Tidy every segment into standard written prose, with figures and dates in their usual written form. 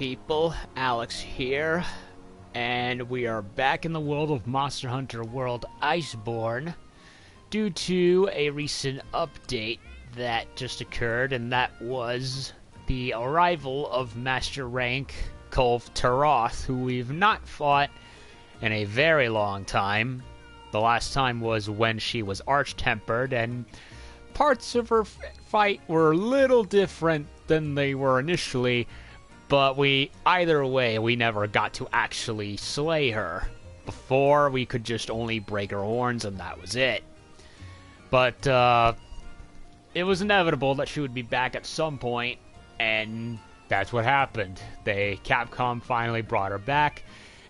people? Alex here, and we are back in the world of Monster Hunter World Iceborne due to a recent update that just occurred, and that was the arrival of Master Rank Kulve Taroth, who we've not fought in a very long time. The last time was when she was arch-tempered, and parts of her fight were a little different than they were initially, but either way, we never got to actually slay her. Before, we could just only break her horns, and that was it. But, it was inevitable that she would be back at some point, and that's what happened. Capcom finally brought her back,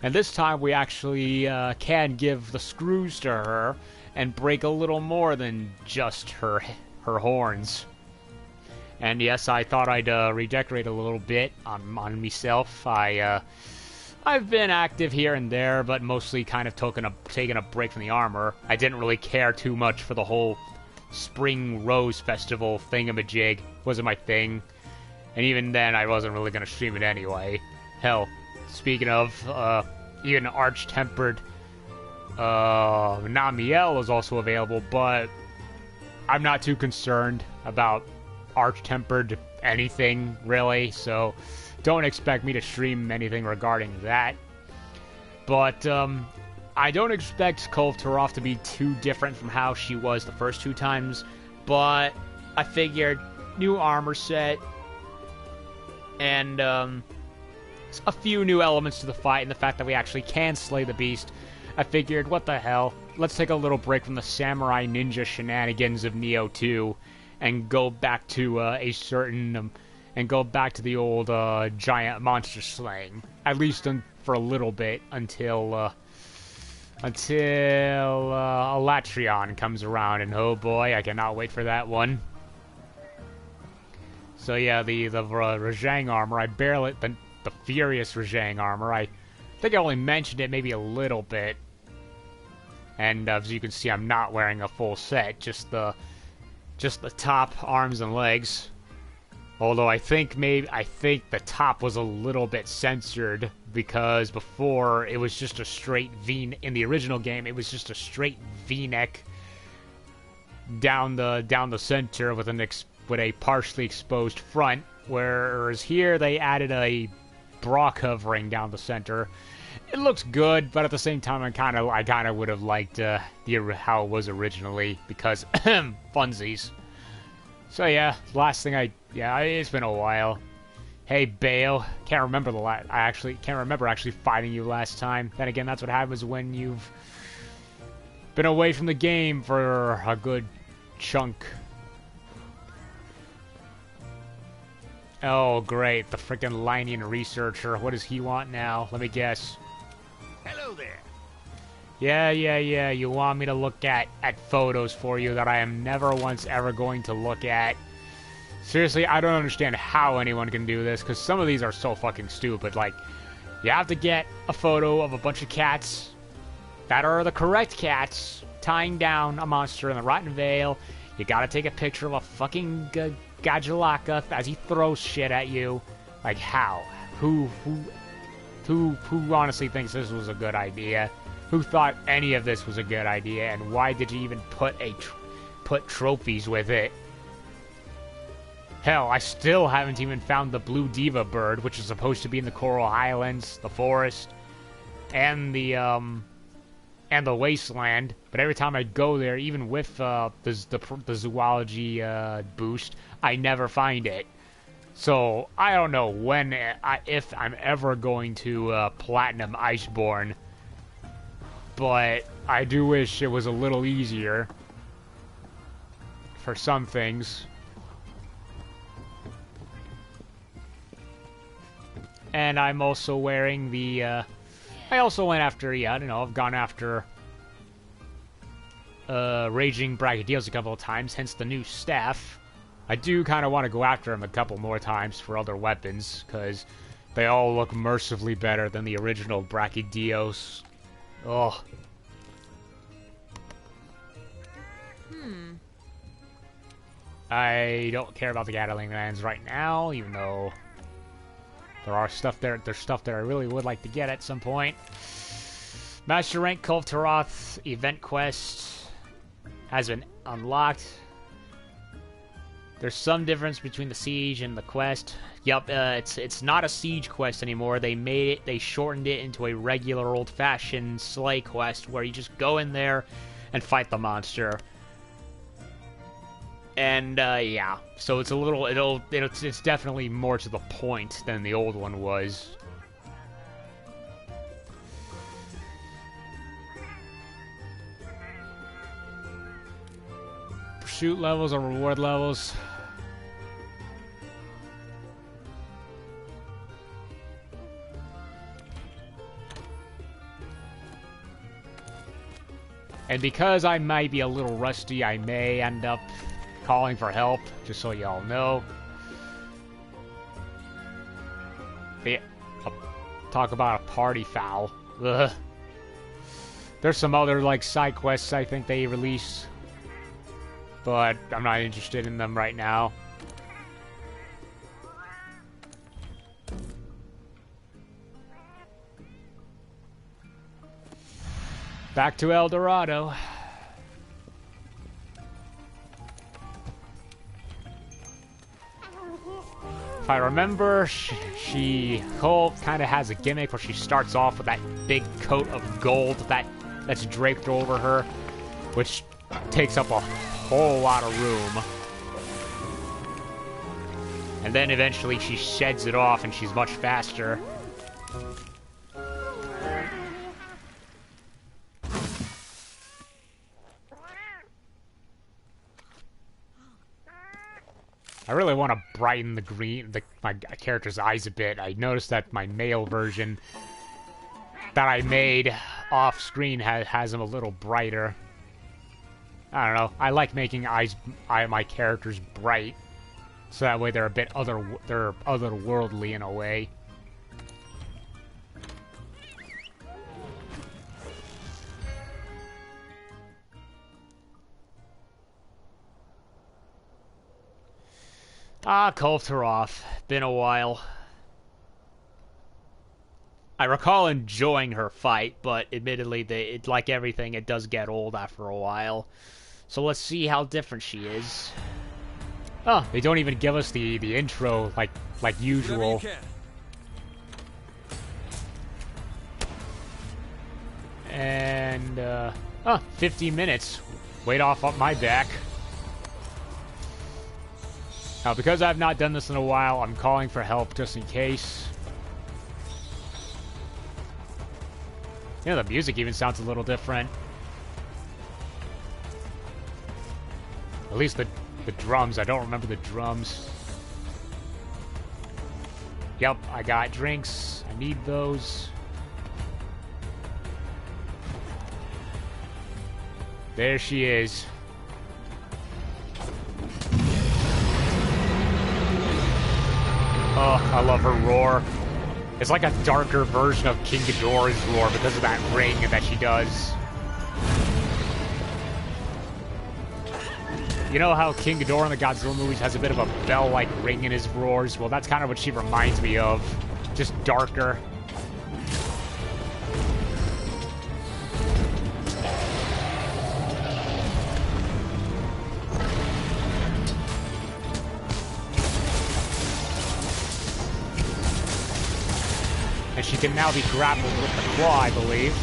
and this time we actually can give the screws to her and break a little more than just her horns. And yes, I thought I'd redecorate a little bit on myself. I've been active here and there, but mostly kind of taking a break from the armor. I didn't really care too much for the whole Spring Rose Festival thingamajig. Wasn't my thing. And even then, I wasn't really going to stream it anyway. Hell, speaking of, even Arch-Tempered Namiel is also available, but I'm not too concerned about Arch-Tempered anything, really, so don't expect me to stream anything regarding that. But, I don't expect Kulve Taroth to be too different from how she was the first two times, but I figured new armor set, and, a few new elements to the fight, and the fact that we actually can slay the beast, I figured, what the hell, let's take a little break from the samurai ninja shenanigans of Neo 2, and go back to and go back to the old giant monster slaying, at least for a little bit until Alatreon comes around, and oh boy, I cannot wait for that one. So yeah, the Rajang armor, the Furious Rajang armor, I think I only mentioned it maybe a little bit, and as you can see, I'm not wearing a full set, just the top, arms, and legs. Although I think the top was a little bit censored, because before it was just a straight V. In the original game, it was just a straight V-neck down the center with a partially exposed front. Whereas here they added a bra covering down the center. It looks good, but at the same time, I kind of would have liked how it was originally, because funsies. So yeah, last thing it's been a while. Hey Bale, can't remember actually fighting you last time. Then again, that's what happens when you've been away from the game for a good chunk. Oh great, the frickin' Linian researcher. What does he want now? Let me guess. Hello there. Yeah, you want me to look at photos for you that I am never once ever going to look at. Seriously, I don't understand how anyone can do this, because some of these are so fucking stupid. Like, you have to get a photo of a bunch of cats that are the correct cats tying down a monster in the Rotten Vale. You gotta take a picture of a fucking Gajalaka as he throws shit at you. Like, how? Who honestly thinks this was a good idea? Who thought any of this was a good idea, and why did you even put trophies with it? Hell, I still haven't even found the Blue Diva bird, which is supposed to be in the Coral Highlands, the forest, and the wasteland. But every time I go there, even with the zoology boost, I never find it. So I don't know if I'm ever going to platinum Iceborne. But I do wish it was a little easier for some things. And I'm also wearing the, I also went after, I've gone after Raging Braggadillos a couple of times, hence the new staff. I do kind of want to go after him a couple more times for other weapons, because they all look mercifully better than the original Braggadillos. Ugh. I don't care about the Gatling lands right now, even though There are stuff there. There's stuff that I really would like to get at some point. Master rank Kulve Taroth event quest has been unlocked. There's some difference between the siege and the quest. Yup, it's not a siege quest anymore. They made it. They shortened it into a regular old-fashioned slay quest where you just go in there and fight the monster. And yeah, so it's a little. It's definitely more to the point than the old one was. Pursuit levels or reward levels. And because I might be a little rusty, I may end up calling for help, just so y'all know. But yeah, talk about a party foul. Ugh. There's some other, like, side quests I think they released, but I'm not interested in them right now. Back to El Dorado. If I remember, Cole kind of has a gimmick where she starts off with that big coat of gold that's draped over her, which takes up a whole lot of room. And then eventually she sheds it off and she's much faster. I really want to brighten my character's eyes a bit. I noticed that my male version that I made off screen has them a little brighter. I don't know. I like making my characters bright, so that way they're a bit otherworldly in a way. Ah, Kulve Taroth. Been a while. I recall enjoying her fight, but admittedly, like everything, it does get old after a while. So let's see how different she is. Oh, they don't even give us the intro like usual. And, 15 minutes. Weight off my back. Now, because I've not done this in a while, I'm calling for help just in case. You know, the music even sounds a little different. At least the drums. I don't remember the drums. Yep, I got drinks. I need those. There she is. Oh, I love her roar. It's like a darker version of King Ghidorah's roar because of that ring that she does. You know how King Ghidorah in the Godzilla movies has a bit of a bell-like ring in his roars? Well, that's kind of what she reminds me of. Just darker. And she can now be grappled with the claw, I believe.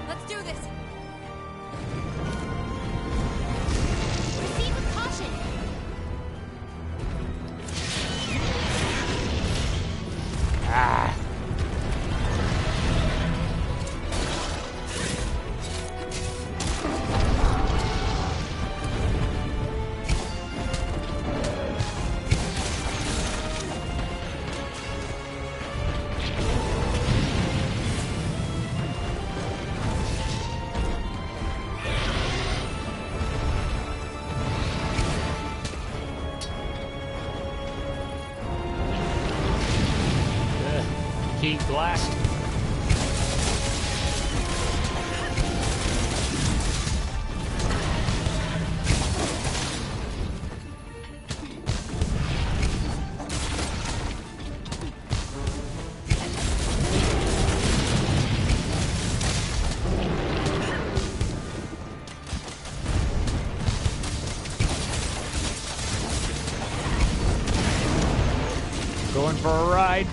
Let's do this. Proceed with caution. Ah. Blast. Going for a ride.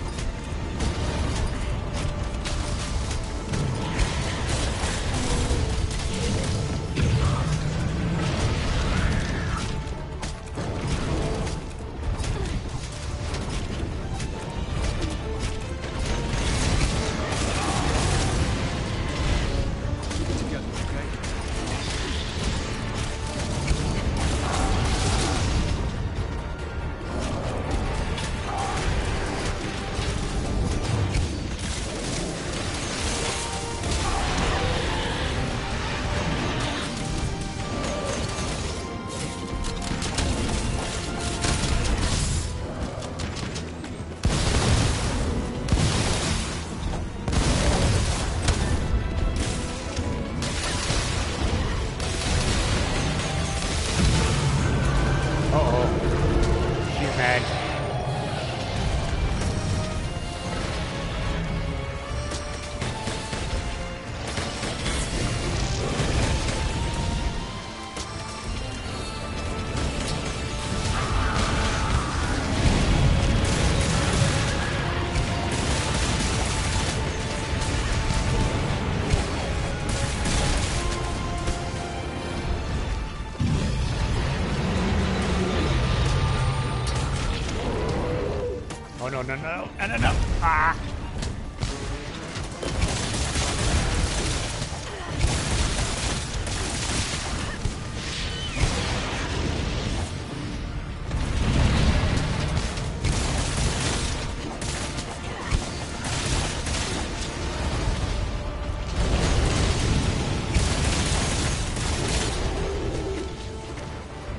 No. Ah!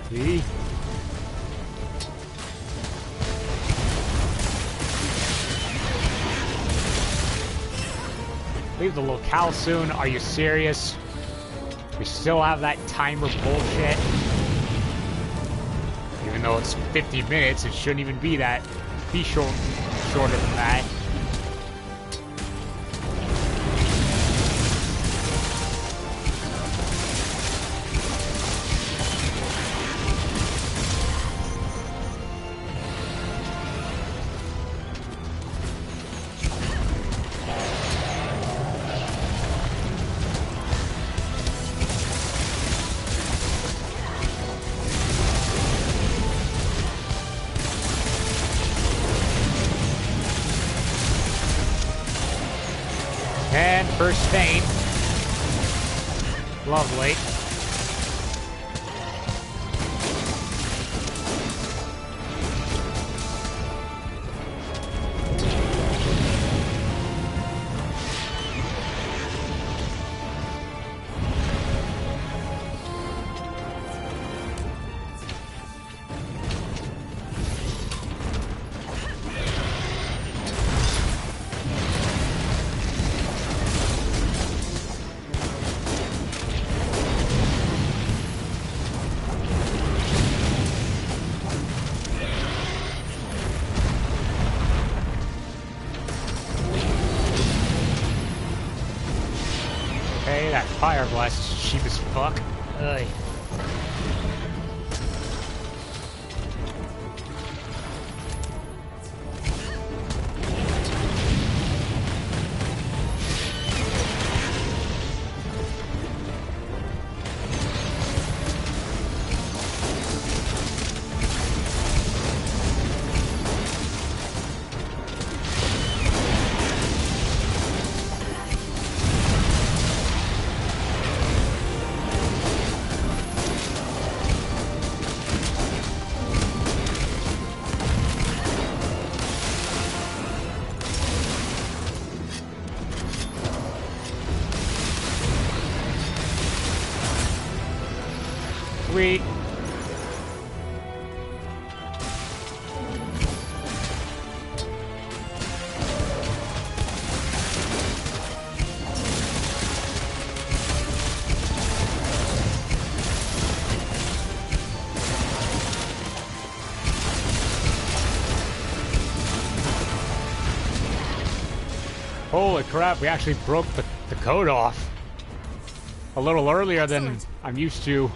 See? Leave the locale soon. Are you serious? We still have that timer bullshit. Even though it's 50 minutes, it shouldn't even be that. Be shorter than that. And first feint. Lovely. Okay, that fire blast is cheap as fuck. Ugh. Sweet. Holy crap, we actually broke the code off a little earlier than I'm used to.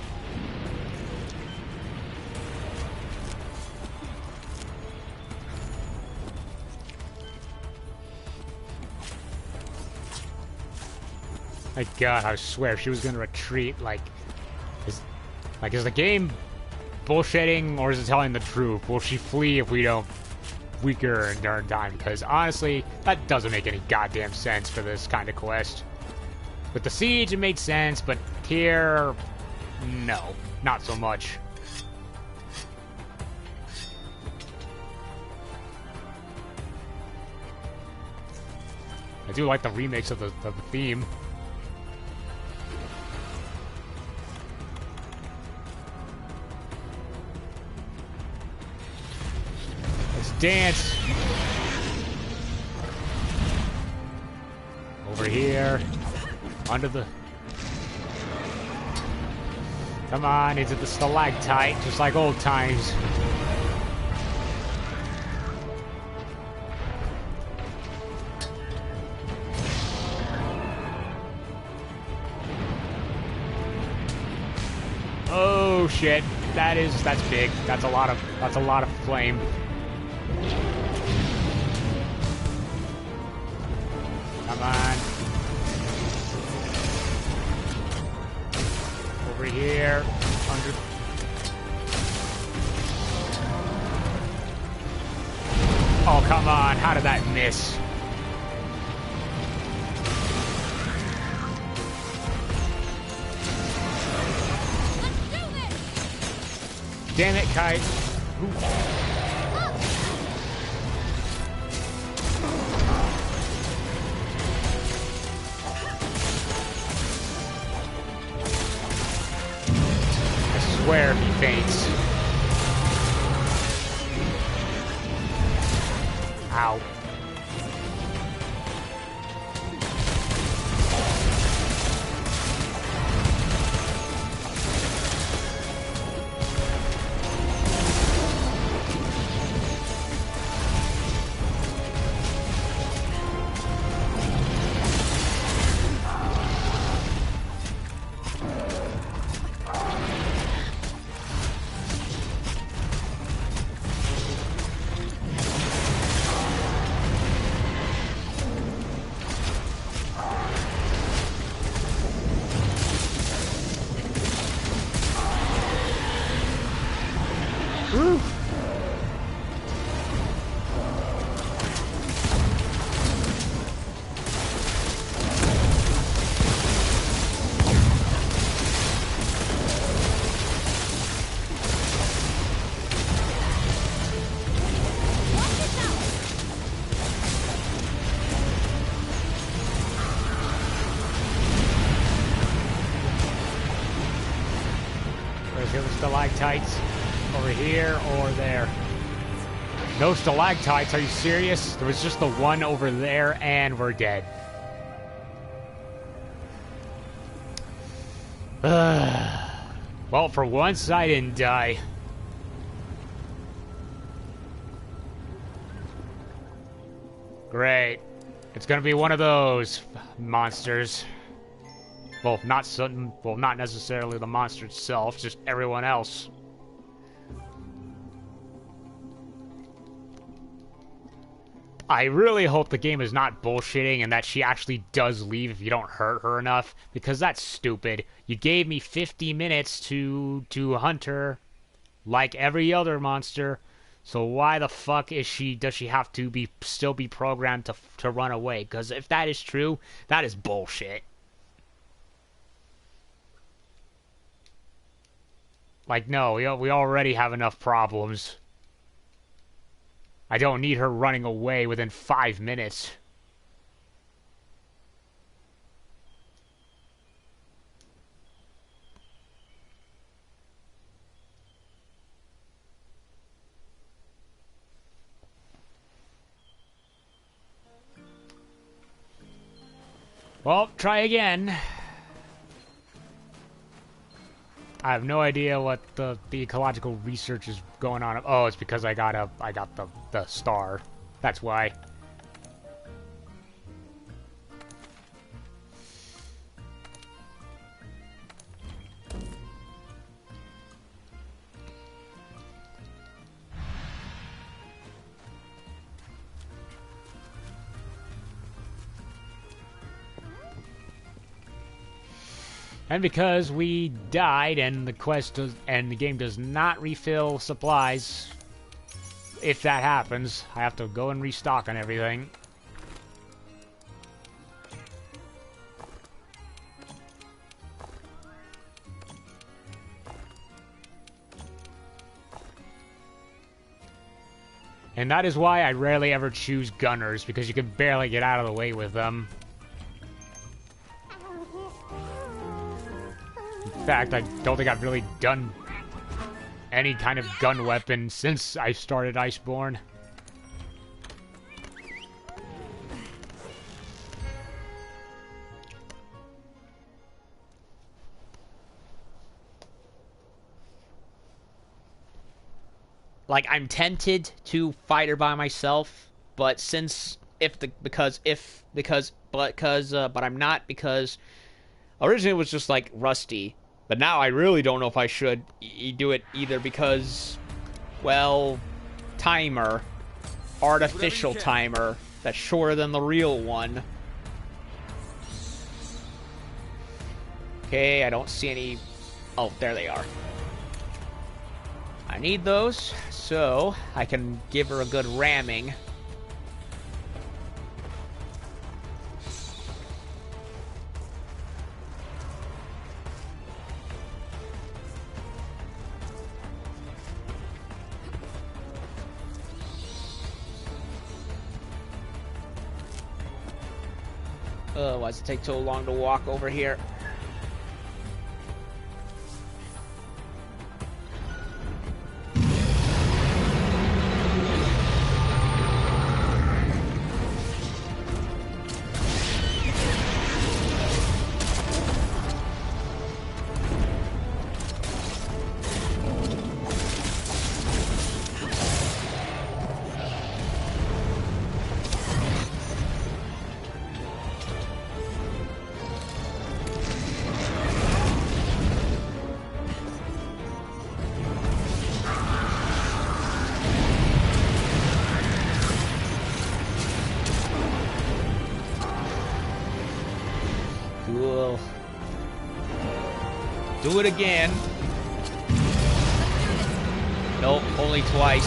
My god, I swear if she was gonna retreat, is the game bullshitting or is it telling the truth? Will she flee if we don't weaken her in darn time? Because honestly, that doesn't make any goddamn sense for this kind of quest. With the siege, it made sense, but here, no, not so much. I do like the remix of the theme. Let's dance. Over here. Under the... Come on, into the stalactite, just like old times. Oh shit. That's big. That's a lot of flame. Come on. Over here. Under. Oh, come on. How did that miss? Damn it, Kite. Ooh. I swear he faints. Ow. Stalactites over here or there. No stalactites, are you serious? There was just the one over there and we're dead. Well, for once I didn't die. Great. It's gonna be one of those monsters. Well, not necessarily the monster itself, just everyone else. I really hope the game is not bullshitting and that she actually does leave if you don't hurt her enough, because that's stupid. You gave me 50 minutes to hunt her like every other monster, so why the fuck does she have to still be programmed to run away? Because if that is true, that is bullshit. Like, no, we already have enough problems. I don't need her running away within 5 minutes. Well, try again. I have no idea what the ecological research is going on. Oh, it's because I got the star. That's why. And because we died and the game does not refill supplies, if that happens, I have to go and restock on everything. And that is why I rarely ever choose gunners, because you can barely get out of the way with them. In fact, I don't think I've really done any kind of gun weapon since I started Iceborne. Like, I'm tempted to fight her by myself, but but I'm not, because originally it was just like Rusty, but now I really don't know if I should do it either, because, well, timer, artificial timer, that's shorter than the real one. Okay, I don't see any. Oh, there they are. I need those, so I can give her a good ramming. Why does it take so long to walk over here? Cool. Do it again. Nope, only twice.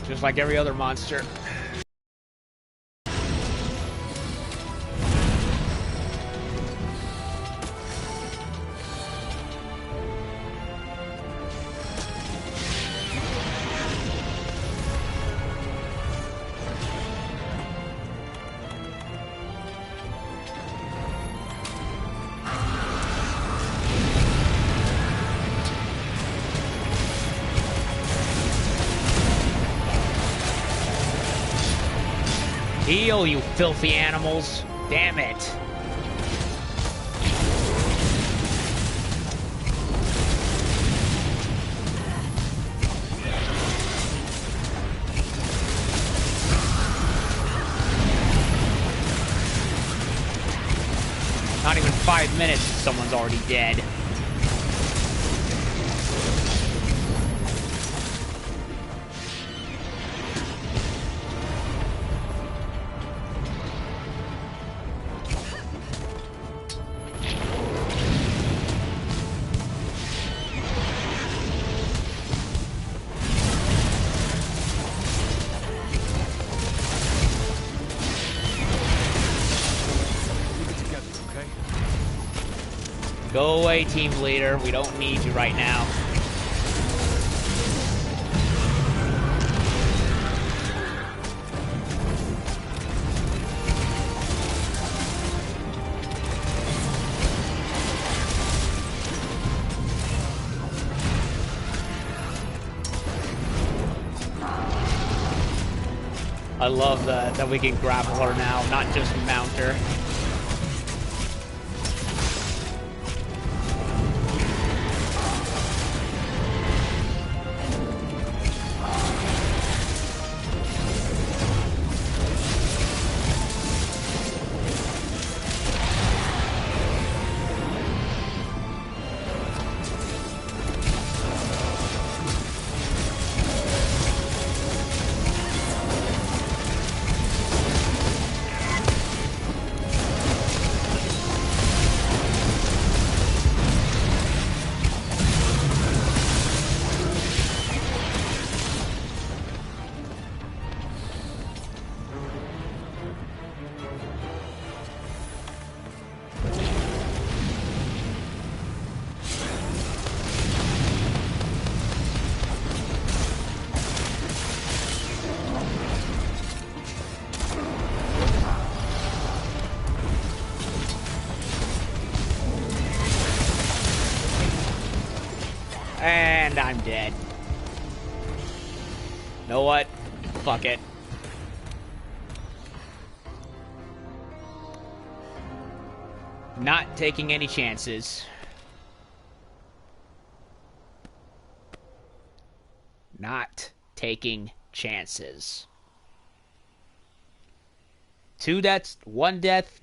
Just like every other monster. Heal, you filthy animals. Damn it. Not even 5 minutes, someone's already dead. Go away, team leader. We don't need you right now. I love that we can grapple her now, not just mount her. And I'm dead. Know what? Fuck it. Not taking any chances. Not taking chances. 2 deaths, 1 death,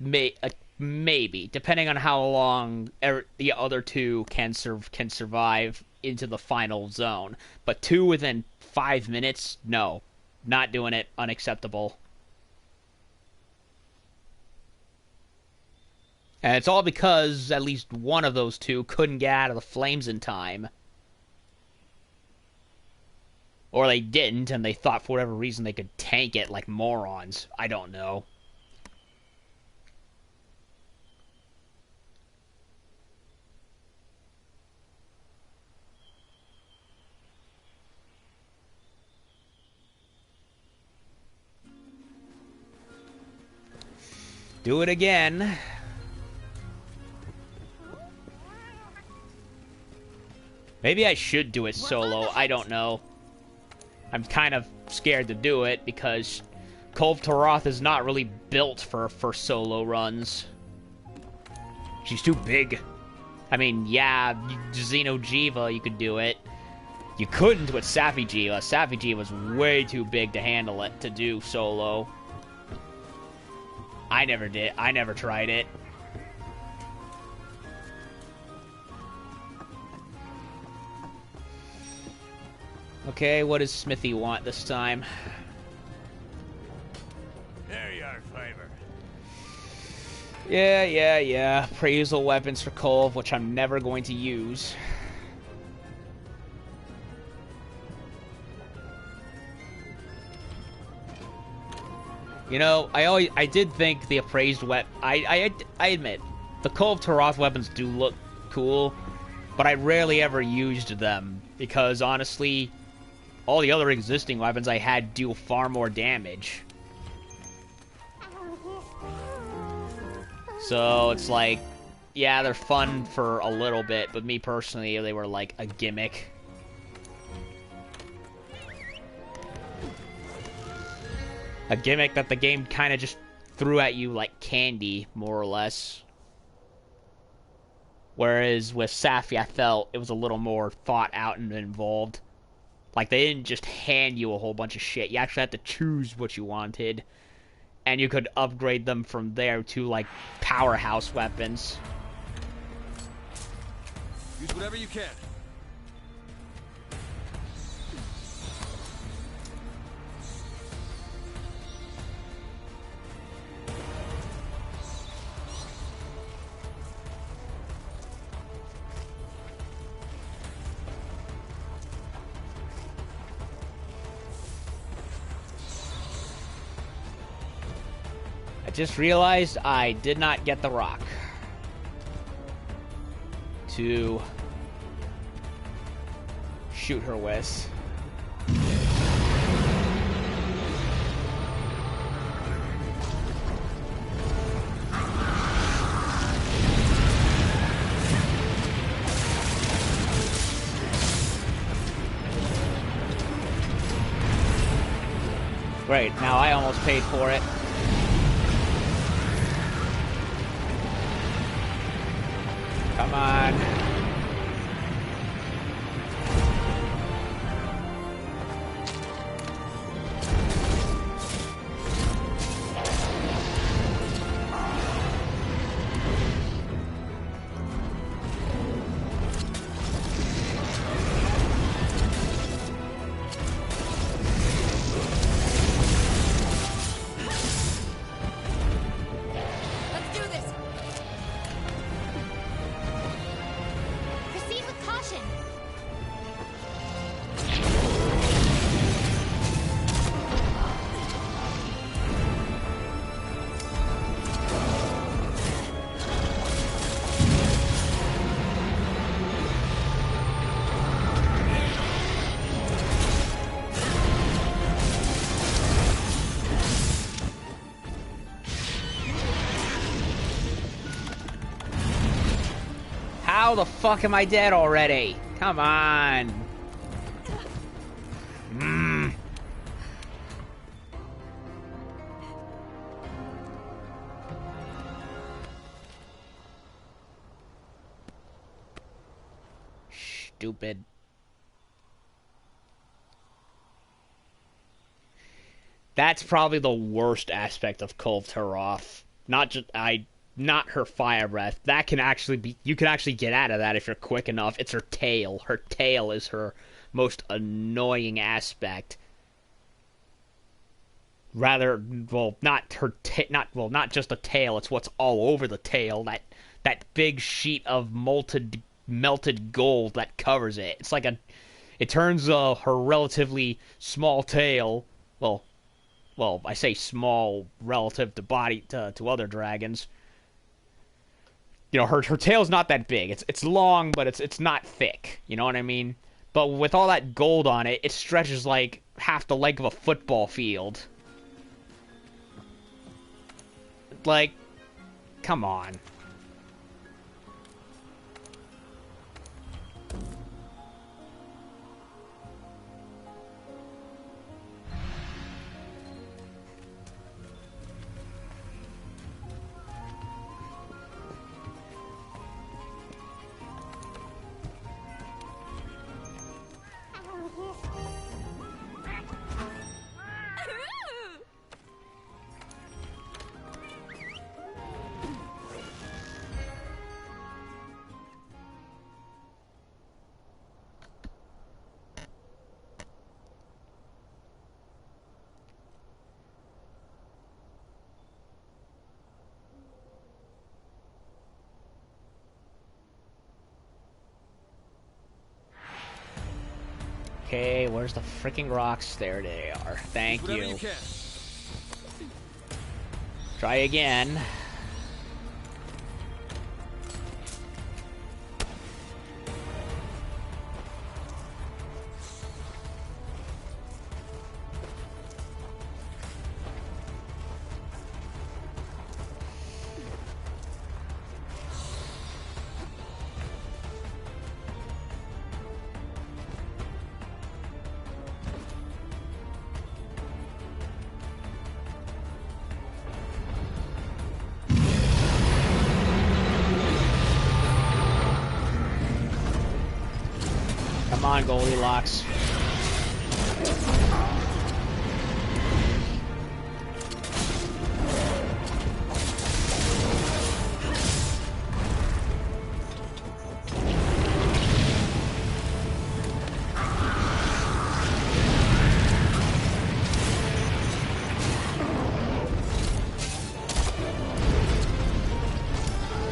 maybe, depending on how long the other 2 can survive into the final zone. But 2 within 5 minutes, no. Not doing it. Unacceptable. And it's all because at least one of those 2 couldn't get out of the flames in time. Or they didn't, and they thought for whatever reason they could tank it like morons. I don't know. Do it again. Maybe I should do it solo. I don't know. I'm kind of scared to do it because Kulve Taroth is not really built for solo runs. She's too big. I mean, yeah, Xeno'jiva, you could do it. You couldn't with Safi'jiva. Safi'jiva was way too big to handle it, to do solo. I never did. I never tried it. Okay, what does Smithy want this time? There you are, Fiber. Yeah. Appraisal weapons for Kulve, which I'm never going to use. You know, I did think the appraised weapon... I admit, the Kulve Taroth weapons do look cool, but I rarely ever used them, because honestly, all the other existing weapons I had do far more damage. So it's like, yeah, they're fun for a little bit, but me personally, they were like a gimmick. A gimmick that the game kind of just threw at you like candy, more or less. Whereas with Safi, I felt it was a little more thought out and involved. Like, they didn't just hand you a whole bunch of shit. You actually had to choose what you wanted. And you could upgrade them from there to, like, powerhouse weapons. Use whatever you can. I just realized I did not get the rock to shoot her with. Great, now I almost paid for it. Come on. How the fuck am I dead already? Come on. Stupid. That's probably the worst aspect of Kulve Taroth. Not her fire breath. That can actually be. You can actually get out of that if you're quick enough. It's her tail. Her tail is her most annoying aspect. Rather, well, not not just the tail. It's what's all over the tail. That big sheet of melted gold that covers it. It's like it turns her relatively small tail. Well, I say small relative to to other dragons. You know, her tail's not that big. It's long, but it's not thick. You know what I mean? But with all that gold on it, it stretches like half the length of a football field. Like, come on. Okay, where's the freaking rocks? There they are. Thank you. Try again. Come on, Goldilocks.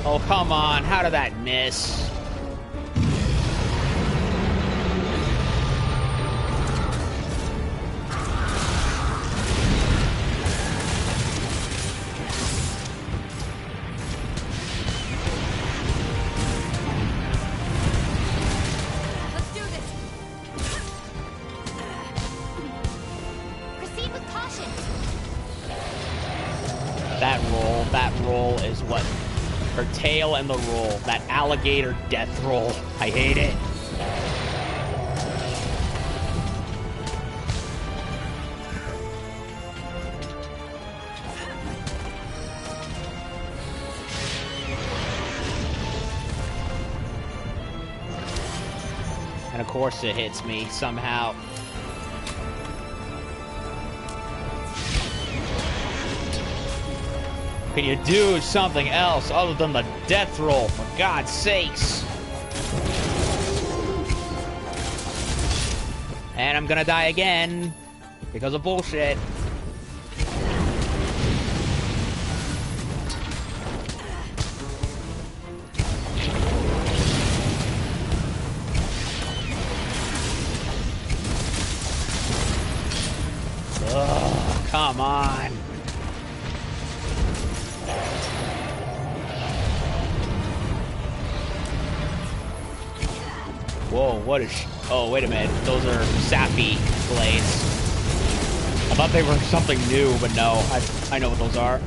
Oh, come on. How did that miss? That roll is what her tail and the roll, that alligator death roll. I hate it. And of course it hits me somehow. Can you do something else other than the death roll, for God's sakes? And I'm gonna die again because of bullshit. Ugh, come on. Whoa, what is... Oh, wait a minute. Those are sappy blades. I thought they were something new, but no. I know what those are.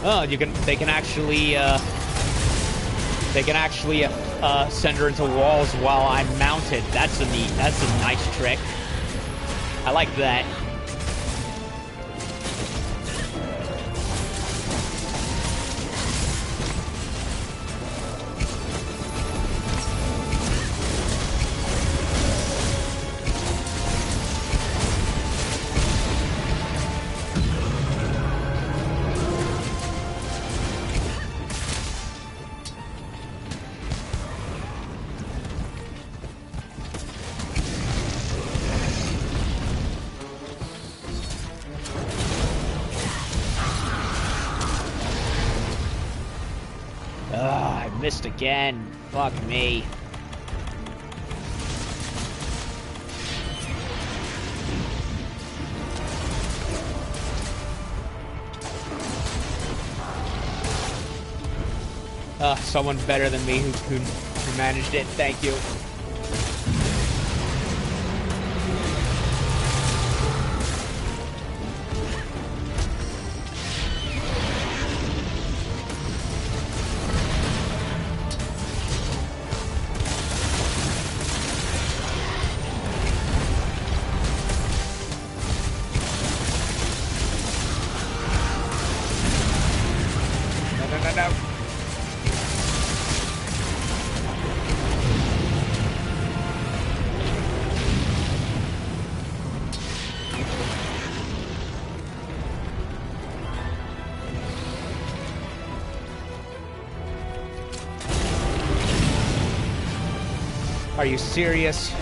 Oh, they can actually send her into walls while I'm mounted. That's a nice trick. I like that. Missed again. Fuck me. Someone better than me who managed it. Thank you. Are you serious?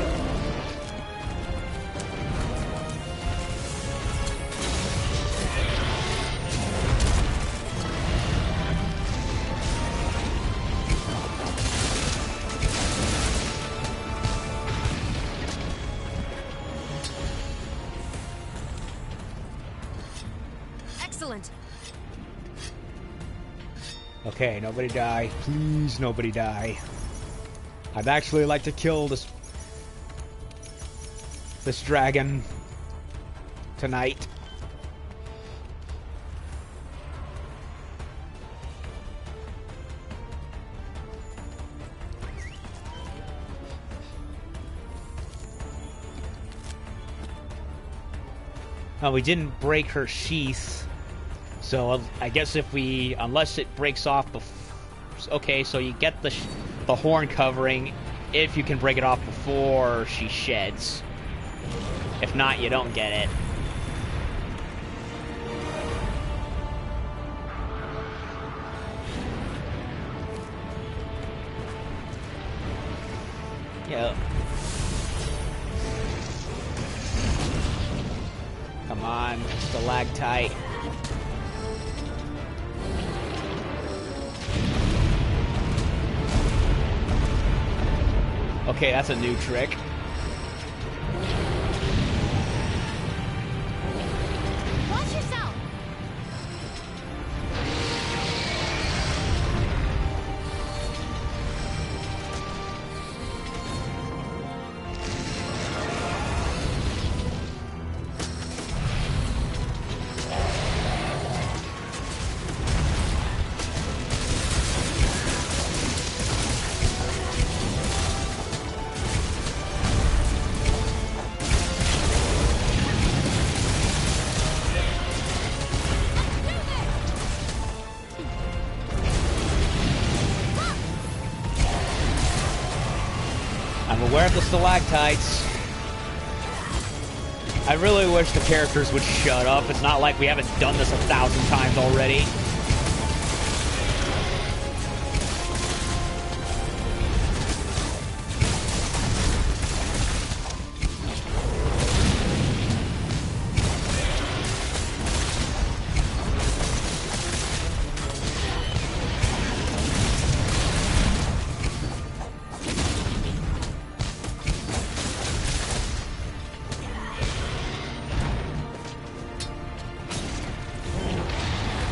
Excellent. Okay, nobody die. Please, nobody die. I'd actually like to kill this dragon tonight. Oh, we didn't break her sheath, so I guess if we, unless it breaks off before. Okay, so you get the horn covering if you can break it off before she sheds. If not, you don't get it. Yep. Come on, stalactite. Okay, that's a new trick. Watch yourself. I'm aware of the stalactites. I really wish the characters would shut up. It's not like we haven't done this 1,000 times already.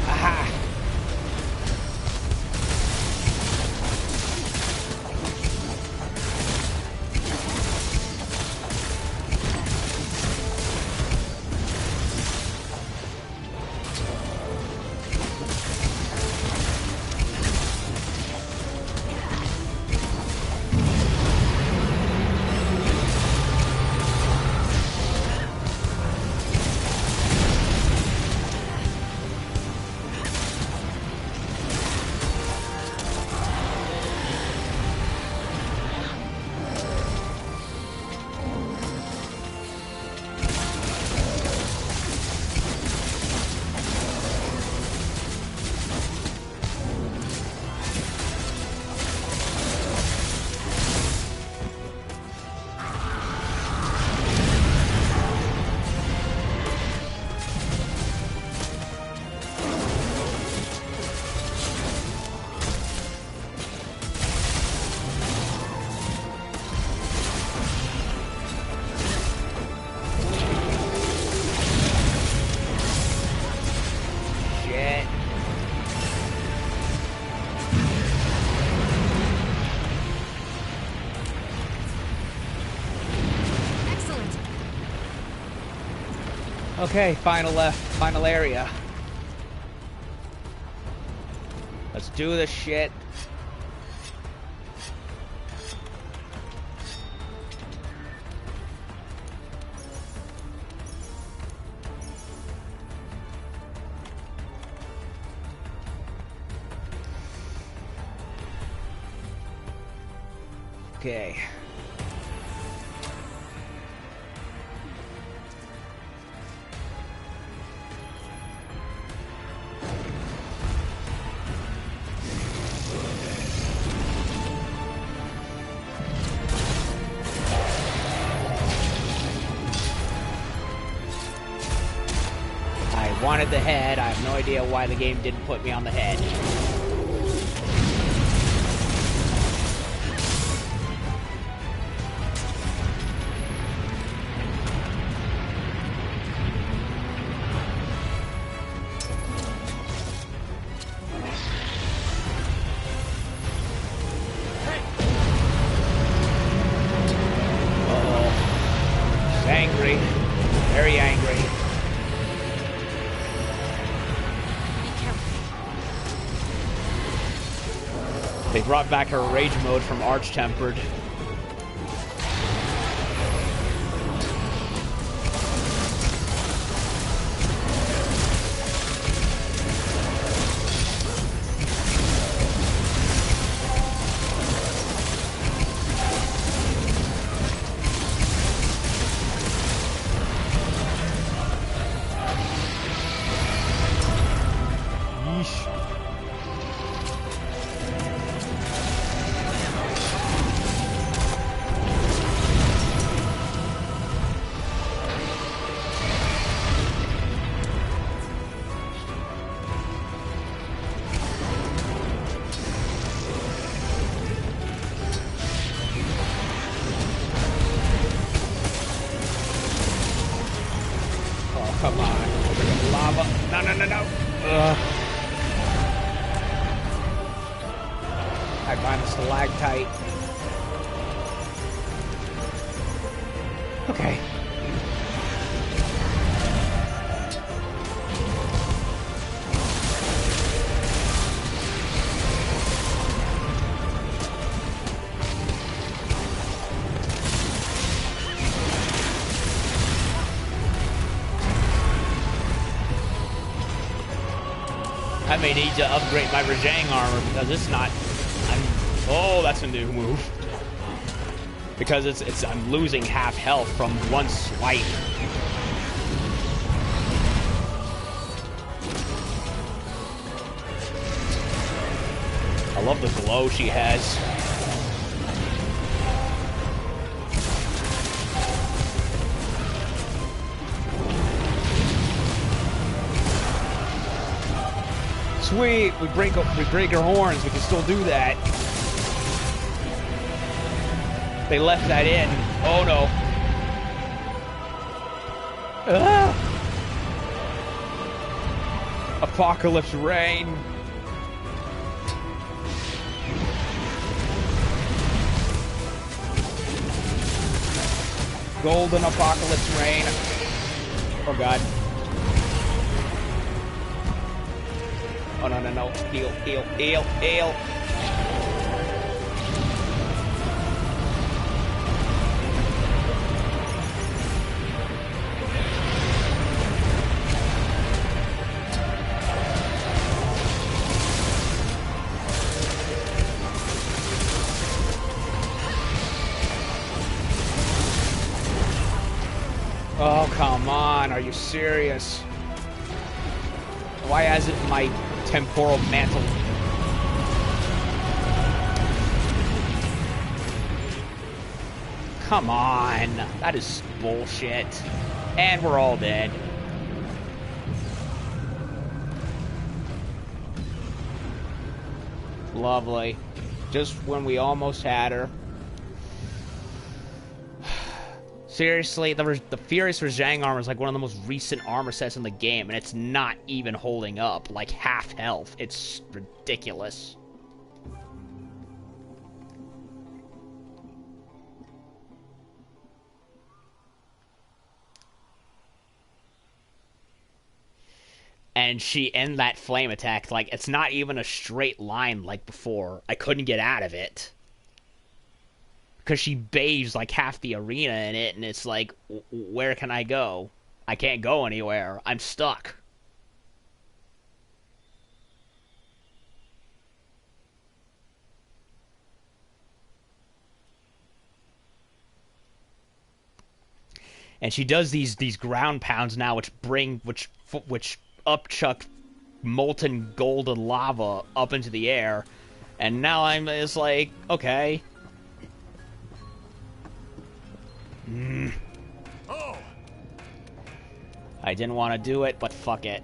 Aha! Okay, final area. Let's do this shit. Okay. I wanted the head. I have no idea why the game didn't put me on the head. Angry. Very angry. Be careful. They brought back her rage mode from Arch-Tempered. Come on. Freaking lava. No, no, no, no. Ugh. I find the stalactite. Okay. I may need to upgrade my Rajang armor because it's not. Oh, that's a new move. Because I'm losing half health from one swipe. I love the glow she has. Sweet, we break her horns. We can still do that. They left that in. Oh no. Ah! Apocalypse Rain. Golden Apocalypse Rain. Oh god. Oh no, no, no. Heal, heal, heal, heal. Oh, come on. Are you serious? Why hasn't my temporal mantle? Come on. That is bullshit. And we're all dead. Lovely. Just when we almost had her. Seriously, the Furious Rajang armor is like one of the most recent armor sets in the game, and it's not even holding up. Like half health. It's ridiculous. and she end that flame attack. Like, it's not even a straight line like before. I couldn't get out of it. Because she bathes like half the arena in it, and it's like, where can I go? I can't go anywhere. I'm stuck. And she does these ground pounds now, which upchuck molten golden lava up into the air. And now I'm just like, okay. Oh! I didn't want to do it, but fuck it.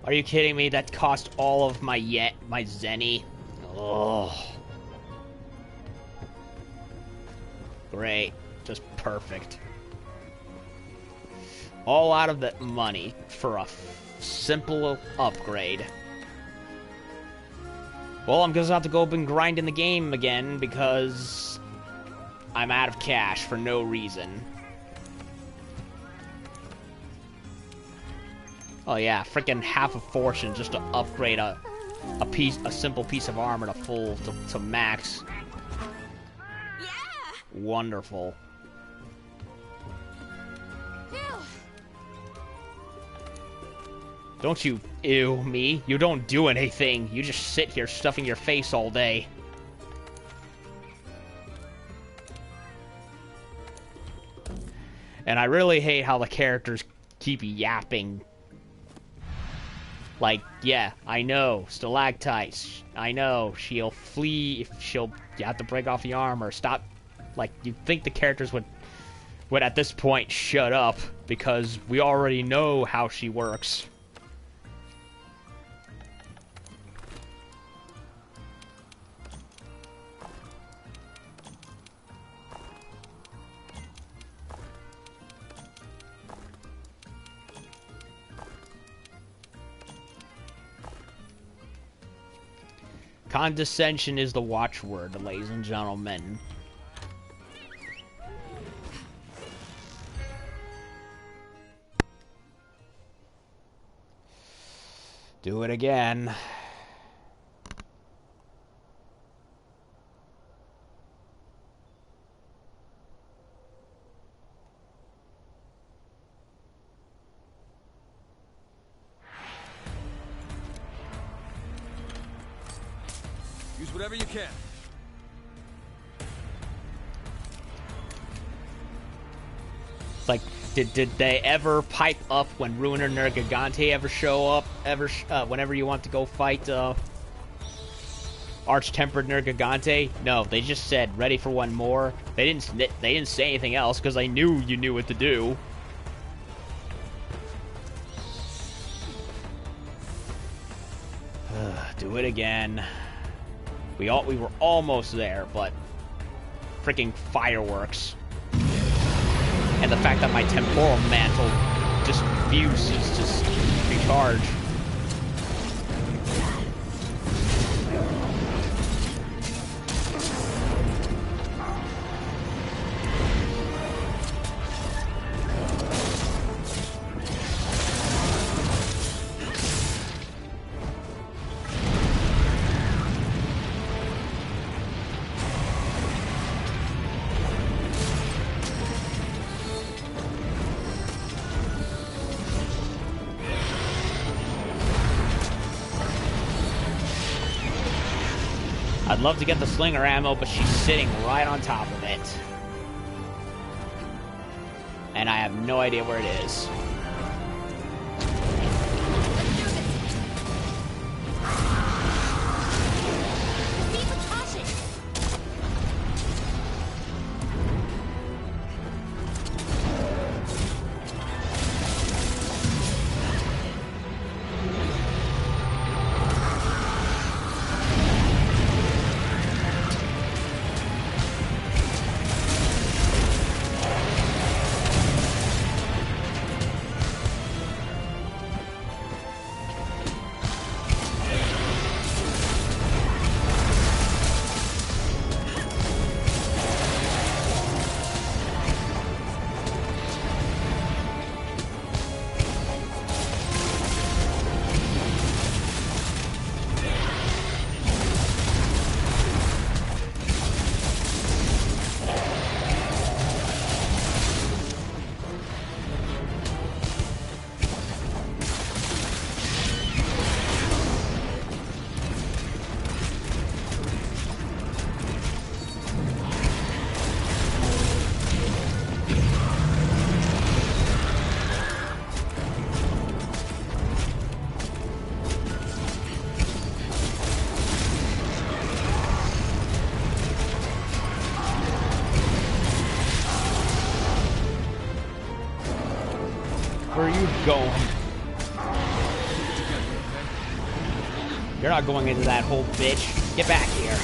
Are you kidding me? That cost all of my zenny. Oh. Great. Just perfect. All out of that money for a simple upgrade. Well, I'm gonna have to go up and grind in the game again because I'm out of cash for no reason. Oh yeah, freaking half a fortune just to upgrade a simple piece of armor to max. Yeah. Wonderful. Phew. Don't you ew me. You don't do anything. You just sit here stuffing your face all day. And I really hate how the characters keep yapping. Like, yeah, I know, stalactites. I know, she'll flee if you have to break off the armor. Stop. Like, you'd think the characters would at this point shut up, because we already know how she works. Condescension is the watchword, ladies and gentlemen. Do it again. Use whatever you can. Like, did they ever pipe up when Ruiner Nergigante ever show up? Whenever you want to go fight Arch-Tempered Nergigante? No, they just said ready for one more. They didn't say anything else because they knew you knew what to do. Do it again. We were almost there, but freaking fireworks. And the fact that my temporal mantle just refuses to recharge. I'd love to get the slinger ammo, but she's sitting right on top of it. And I have no idea where it is. Proceed with caution. Where are you going? You're not going into that hole, bitch. Get back here.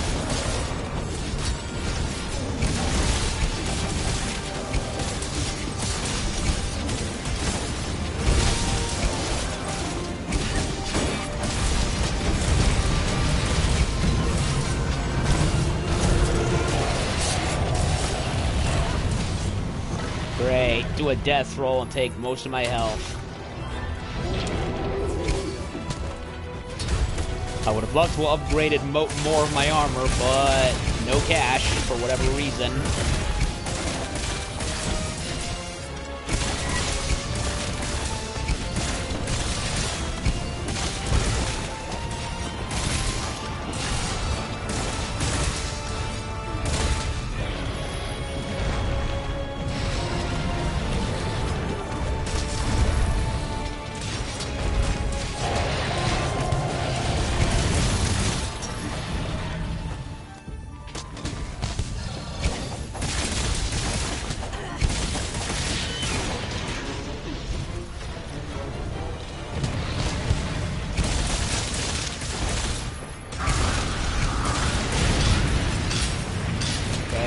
Great. Do a death roll and take most of my health. I would have loved to have upgraded more of my armor, but no cash for whatever reason.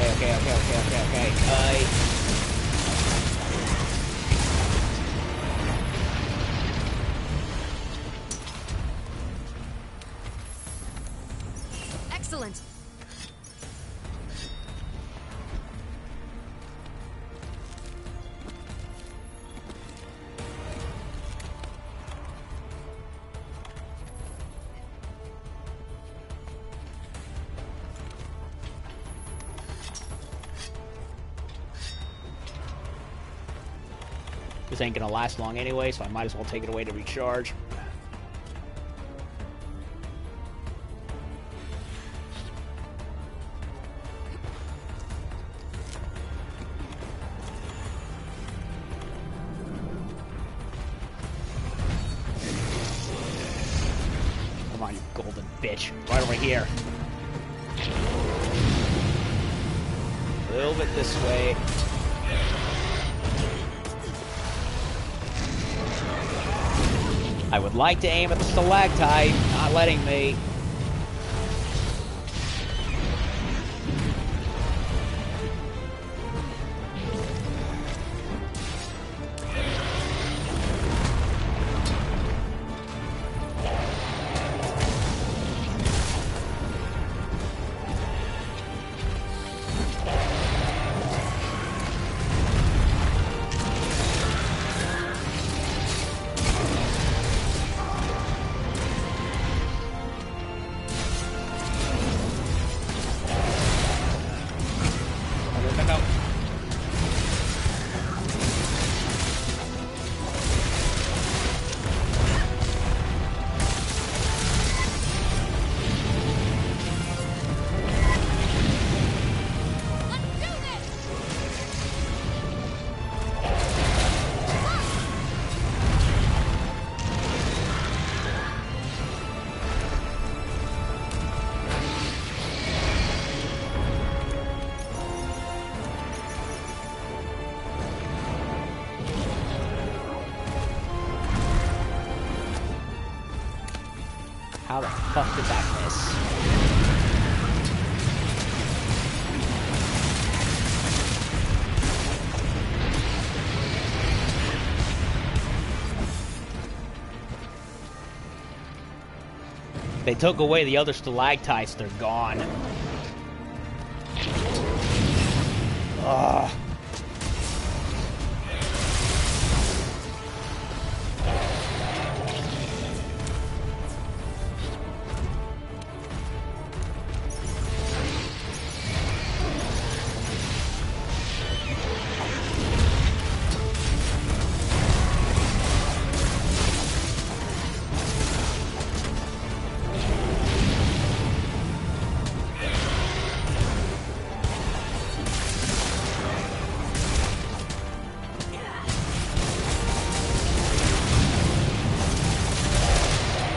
Okay. Excellent. This ain't gonna last long anyway, so I might as well take it away to recharge. Come on, you golden bitch. Right over here. A little bit this way. I would like to aim at the stalactite, not letting me. How the fuck did that miss? They took away the other stalactites, they're gone. Ugh.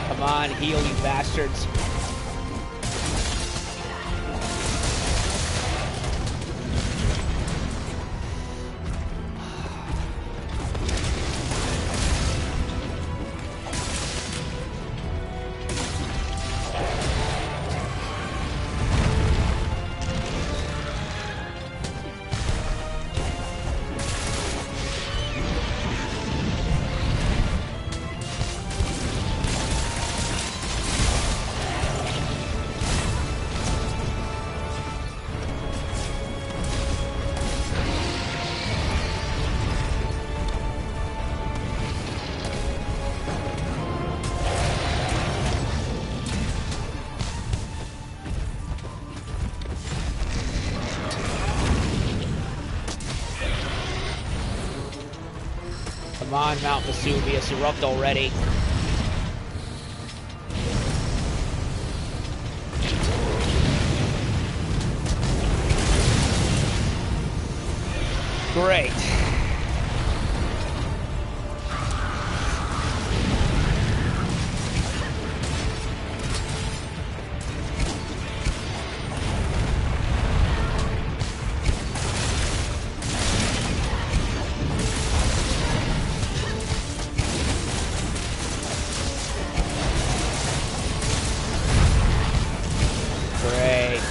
Come on, heal, you bastards. Come on, Mount Vesuvius, erupt already. Great. Great.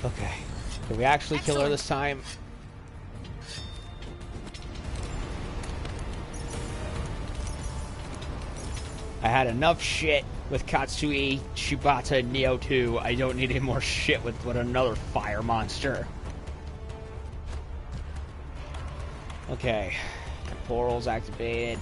Okay. Did we actually kill her this time? I had enough shit with Katsui, Shibata, and Neo 2. I don't need any more shit with another fire monster. Okay. Temporal's activated.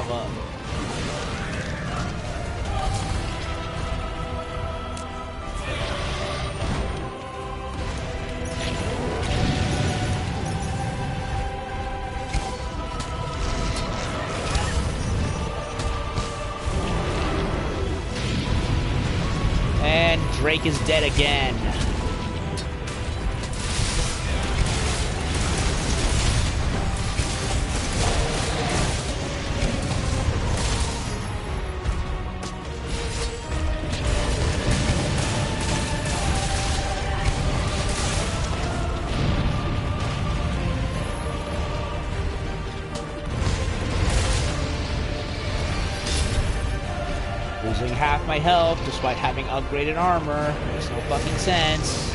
lava. And Drake is dead again. Losing half my health despite having upgraded armor. Makes no fucking sense.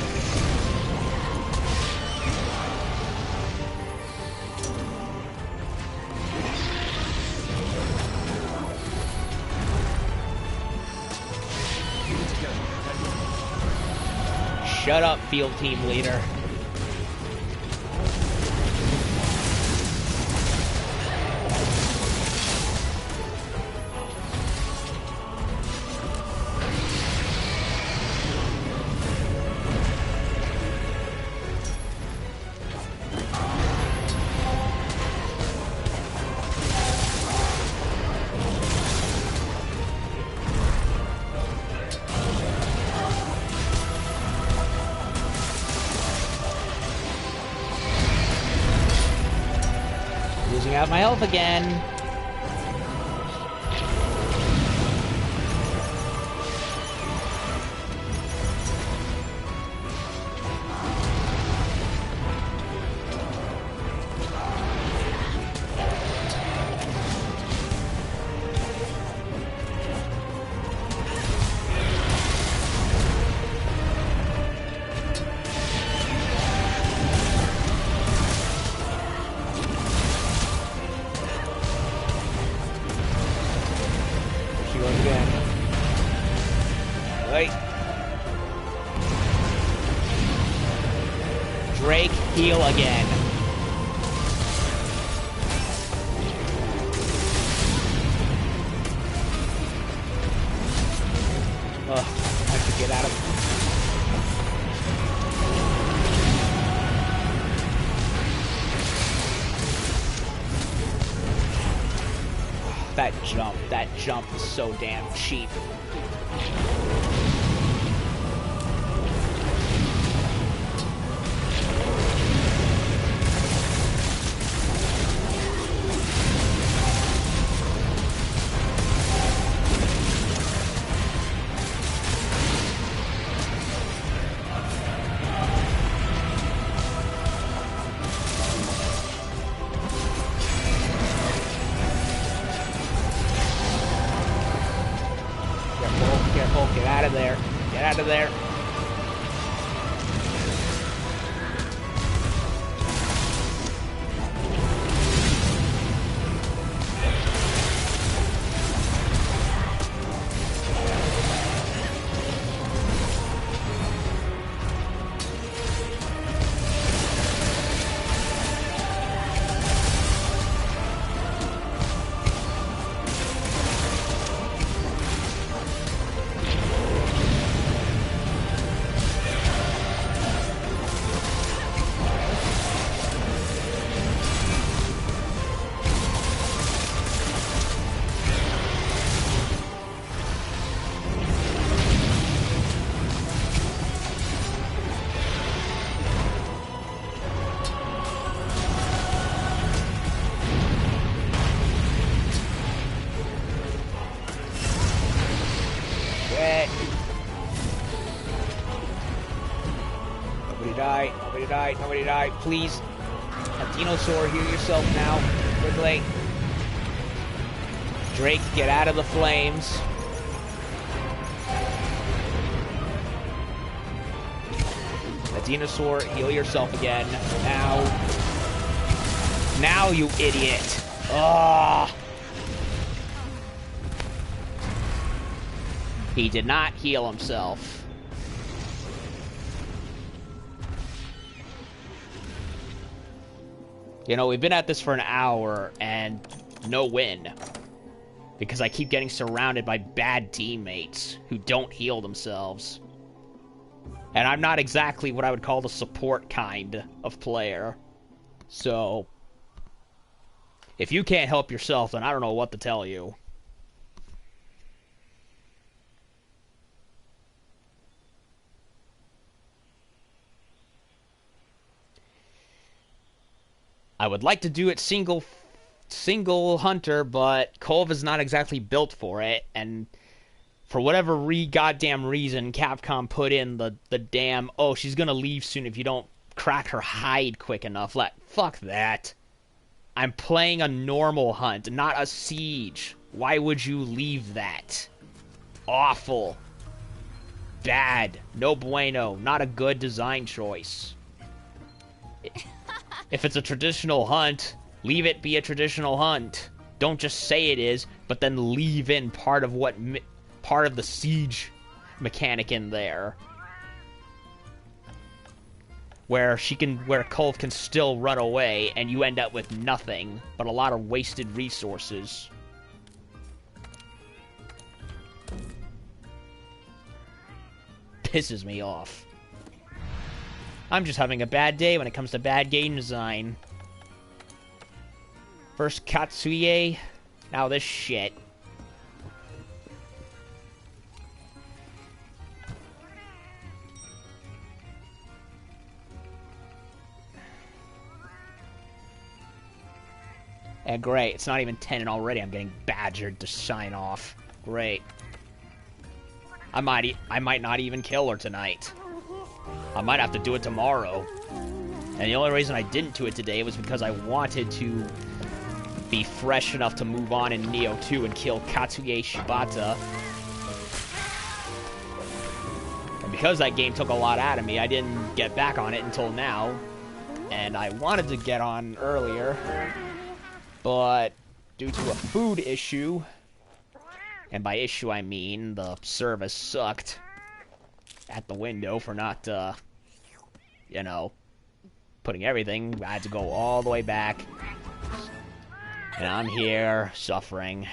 Shut up, field team leader. Losing out my health again. Drake, heal again. Ugh, I have to get out of... That jump is so damn cheap. Careful, get out of there. Get out of there. Nobody die, please. Dinosaur, heal yourself now. Quickly. Drake, get out of the flames. Dinosaur, heal yourself again. Now, you idiot. Ugh. He did not heal himself. You know, we've been at this for an hour, and no win. Because I keep getting surrounded by bad teammates who don't heal themselves. And I'm not exactly what I would call the support kind of player. So, if you can't help yourself, then I don't know what to tell you. I would like to do it single hunter, but Kulve is not exactly built for it, and for whatever goddamn reason, Capcom put in the damn, oh, she's gonna leave soon if you don't crack her hide quick enough. Fuck that. I'm playing a normal hunt, not a siege. Why would you leave that? Awful. Bad. No bueno. Not a good design choice. If it's a traditional hunt, leave it be a traditional hunt. Don't just say it is, but then leave in part of the siege mechanic in there. Where Kulve can still run away and you end up with nothing but a lot of wasted resources. Pisses me off. I'm just having a bad day when it comes to bad game design. First Katsuye, now this shit. And great, it's not even 10 and already I'm getting badgered to sign off. Great. I might not even kill her tonight. I might have to do it tomorrow. And the only reason I didn't do it today was because I wanted to be fresh enough to move on in Neo 2 and kill Katsuye Shibata. And because that game took a lot out of me, I didn't get back on it until now. And I wanted to get on earlier, but due to a food issue, and by issue I mean the service sucked at the window for not, you know, putting everything, I had to go all the way back. And I'm here, suffering.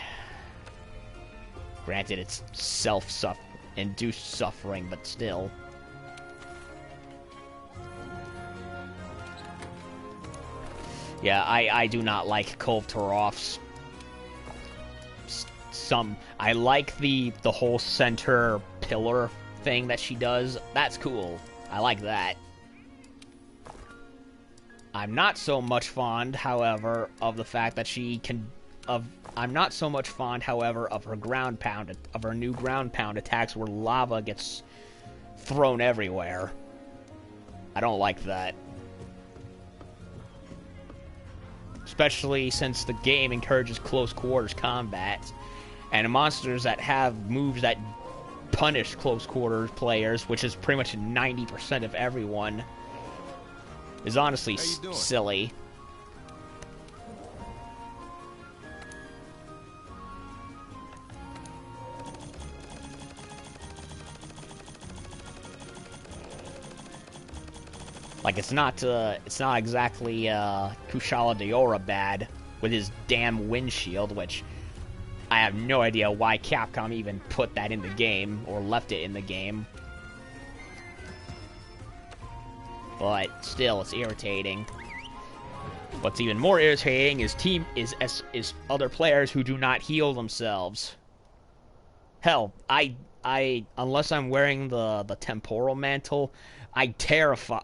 Granted, it's self-induced suffering, but still. Yeah, I do not like Kulve Taroth's I like the whole center pillar thing that she does. That's cool. I like that. I'm not so much fond, however, of the fact that she can I'm not so much fond, however, of her new ground pound attacks where lava gets thrown everywhere. I don't like that. Especially since the game encourages close quarters combat, and monsters that have moves that punish close quarters players, which is pretty much 90% of everyone, is honestly silly. Like, it's not exactly Kushala Daora bad with his damn windshield, which I have no idea why Capcom even put that in the game or left it in the game. But still, it's irritating. What's even more irritating is other players who do not heal themselves. Hell, I unless I'm wearing the temporal mantle, I terrify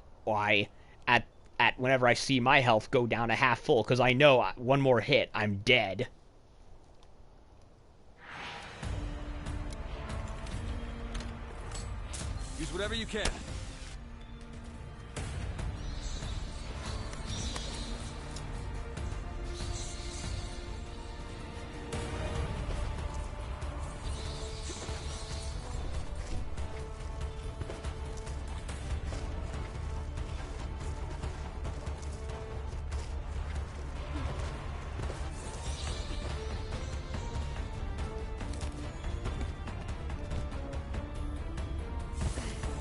at whenever I see my health go down to half full, because I know one more hit, I'm dead. Use whatever you can.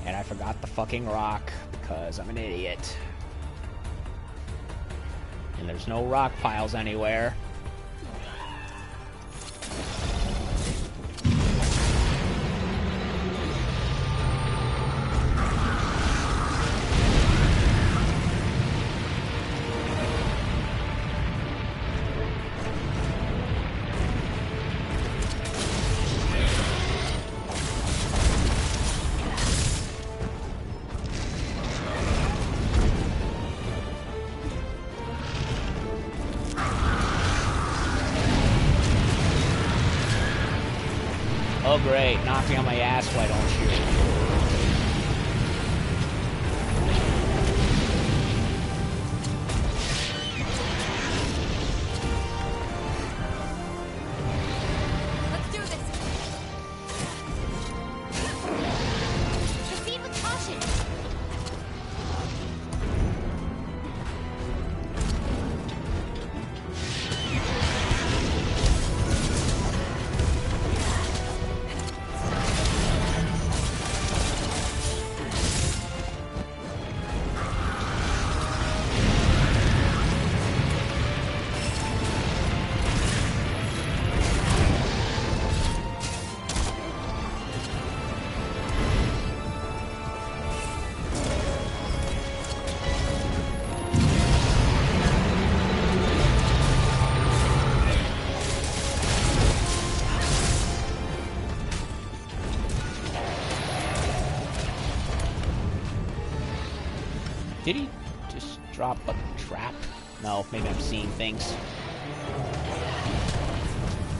And I forgot the fucking rock, because I'm an idiot. And there's no rock piles anywhere. Oh great, knocking on my ass, why don't you? Let's do this. Proceed with caution. Did he just drop a trap? No, maybe I'm seeing things.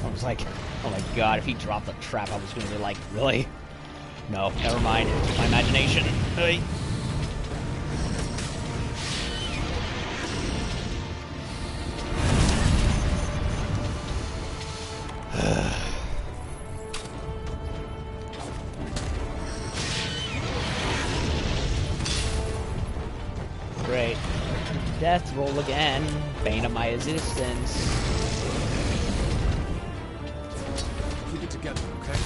I was like, oh my god, if he dropped a trap, I was gonna be like, really? No, never mind. It's just my imagination. Hey. Great. Death roll again. Bane of my existence. Keep it together, okay?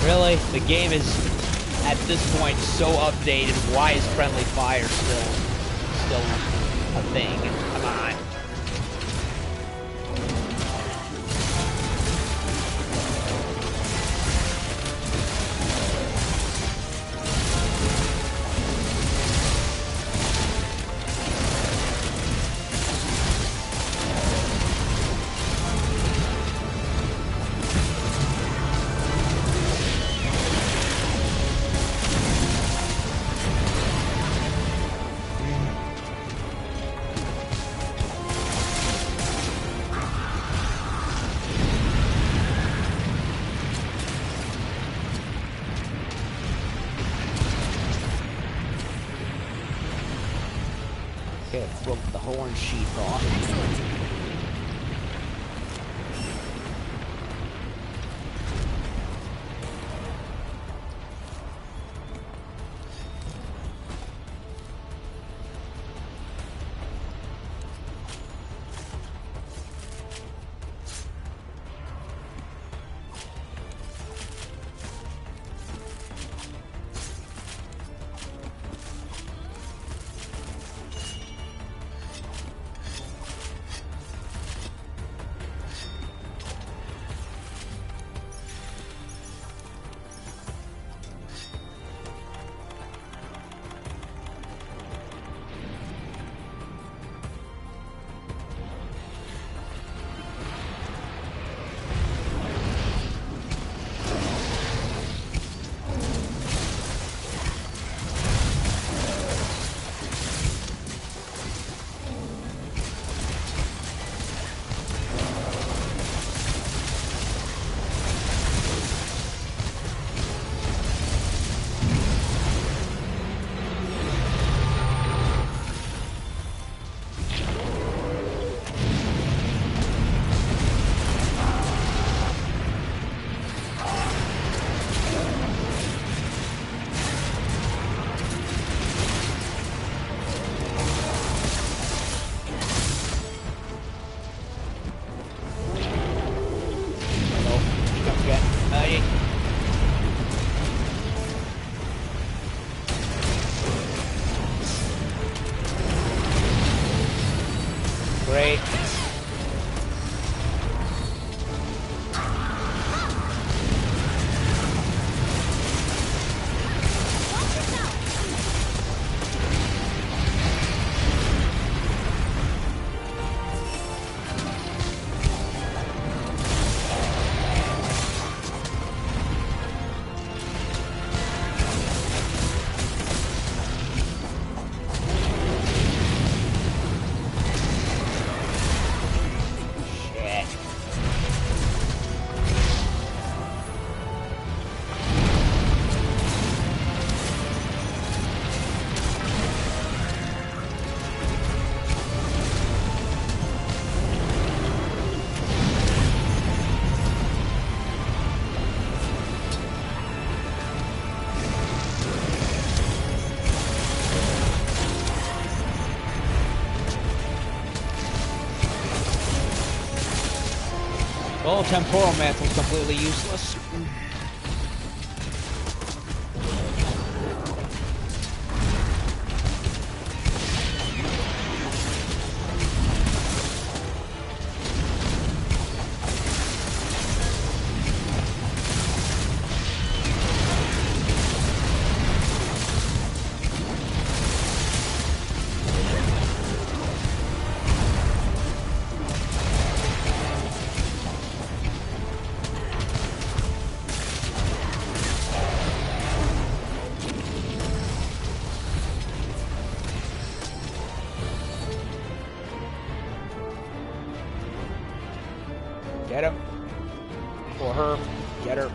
Really? The game is, at this point, so updated. Why is friendly fire still a thing? Come on. Okay, I broke the horn sheath off. Excellent. Hey. Great. Well, temporal mantle's completely useless. Get him. Or her. Get her.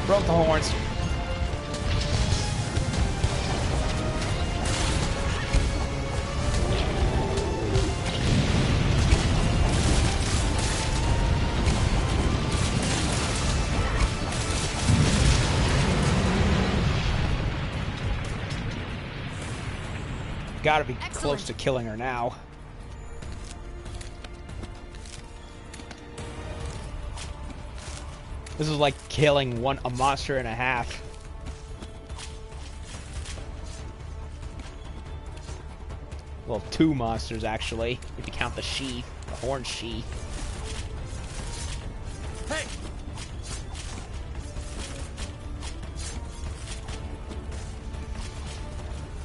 Broke the horns. Gotta be close to killing her now. This is like killing a monster and a half. Well, two monsters actually, if you count the she, the horn she. Hey!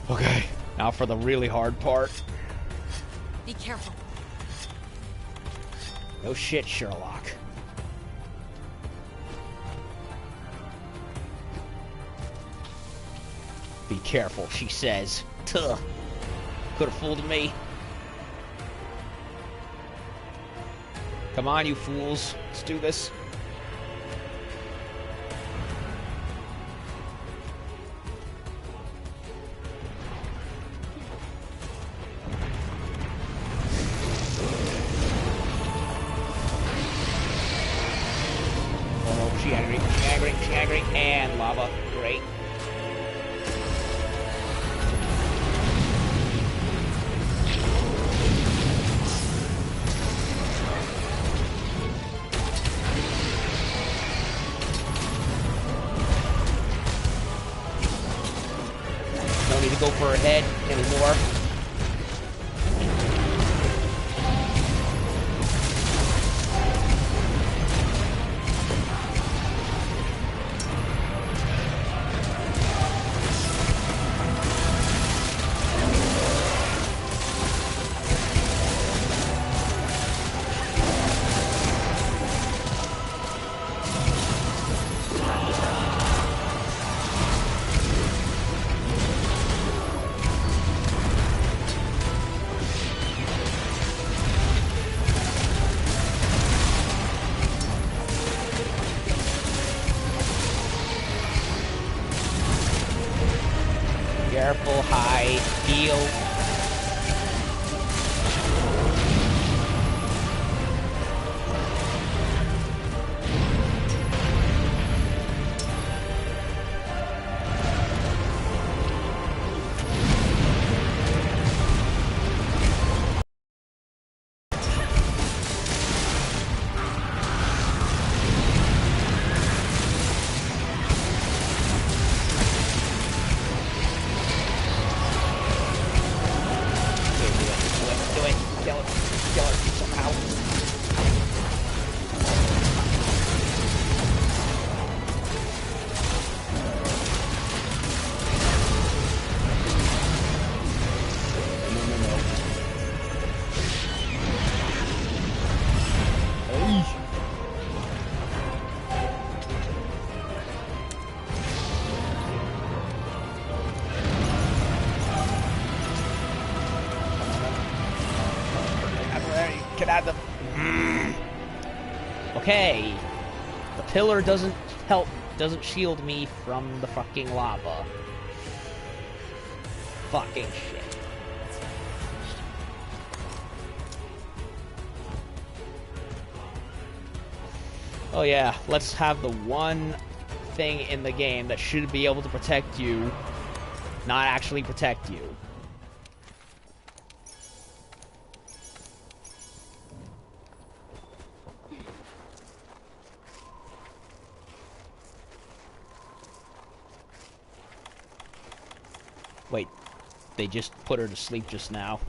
Okay, now for the really hard part. Be careful. No shit, Sherlock. Be careful, she says. Tuh. Could have fooled me. Come on, you fools. Let's do this. Oh, she angry, she angry, she angry, and lava. Great. No need to go for her head anymore. I feel... Get out of the... Okay. The pillar doesn't help, doesn't shield me from the fucking lava. Fucking shit. Oh yeah, let's have the one thing in the game that should be able to protect you, not actually protect you. Wait, they just put her to sleep just now.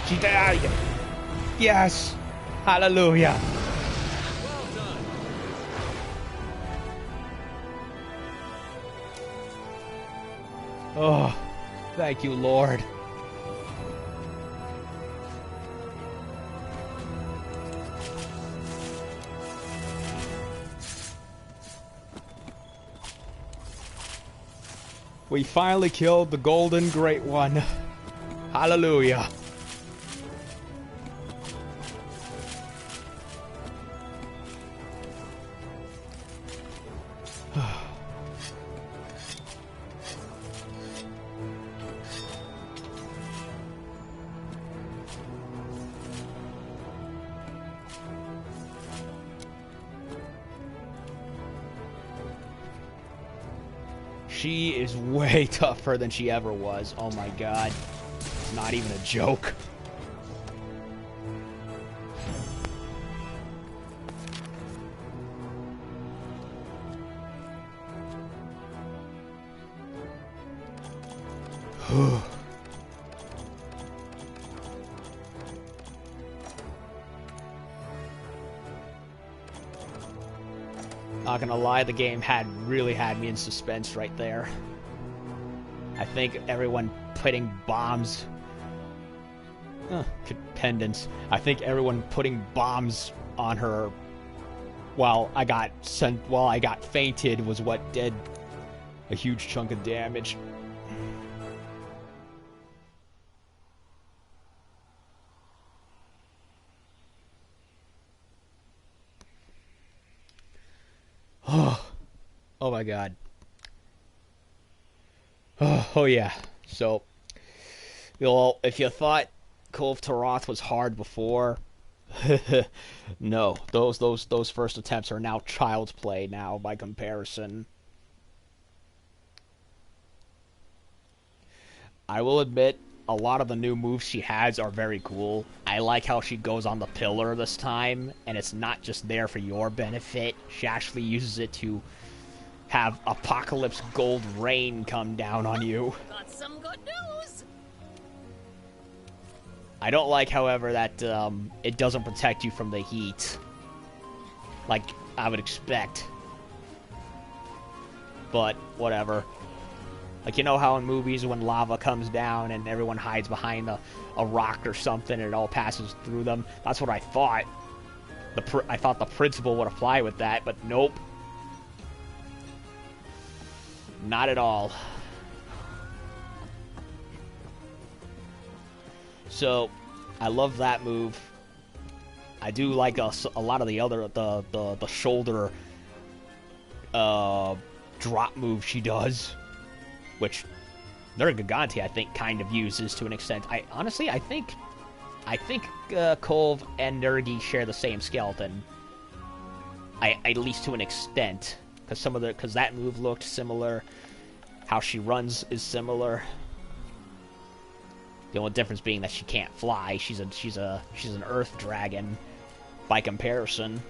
She died! Yes! Hallelujah! Well done. Oh, thank you, Lord. We finally killed the Golden Great One. Hallelujah. She is way tougher than she ever was. Oh my god. Not even a joke. Not gonna lie, the game really had me in suspense right there. I think everyone putting bombs... pendants. I think everyone putting bombs on her while I got fainted was what did a huge chunk of damage. Oh my god. Oh yeah. So, if you thought Kulve Taroth was hard before, no. Those first attempts are now child's play now by comparison. I will admit, a lot of the new moves she has are very cool. I like how she goes on the pillar this time, and it's not just there for your benefit. She actually uses it to have Apocalypse Gold Rain come down on you. Got some good news. I don't like, however, that it doesn't protect you from the heat, like I would expect. But, whatever. Like, you know how in movies when lava comes down and everyone hides behind a rock or something and it all passes through them? That's what I thought. I thought the principle would apply with that, but nope. Not at all. So, I love that move. I do like a lot of the other, the shoulder drop move she does, which Nergigante, I think, kind of uses to an extent. Honestly, I think Kulve and Nergi share the same skeleton. At least to an extent, because that move looked similar. How she runs is similar. The only difference being that she can't fly. She's an earth dragon by comparison.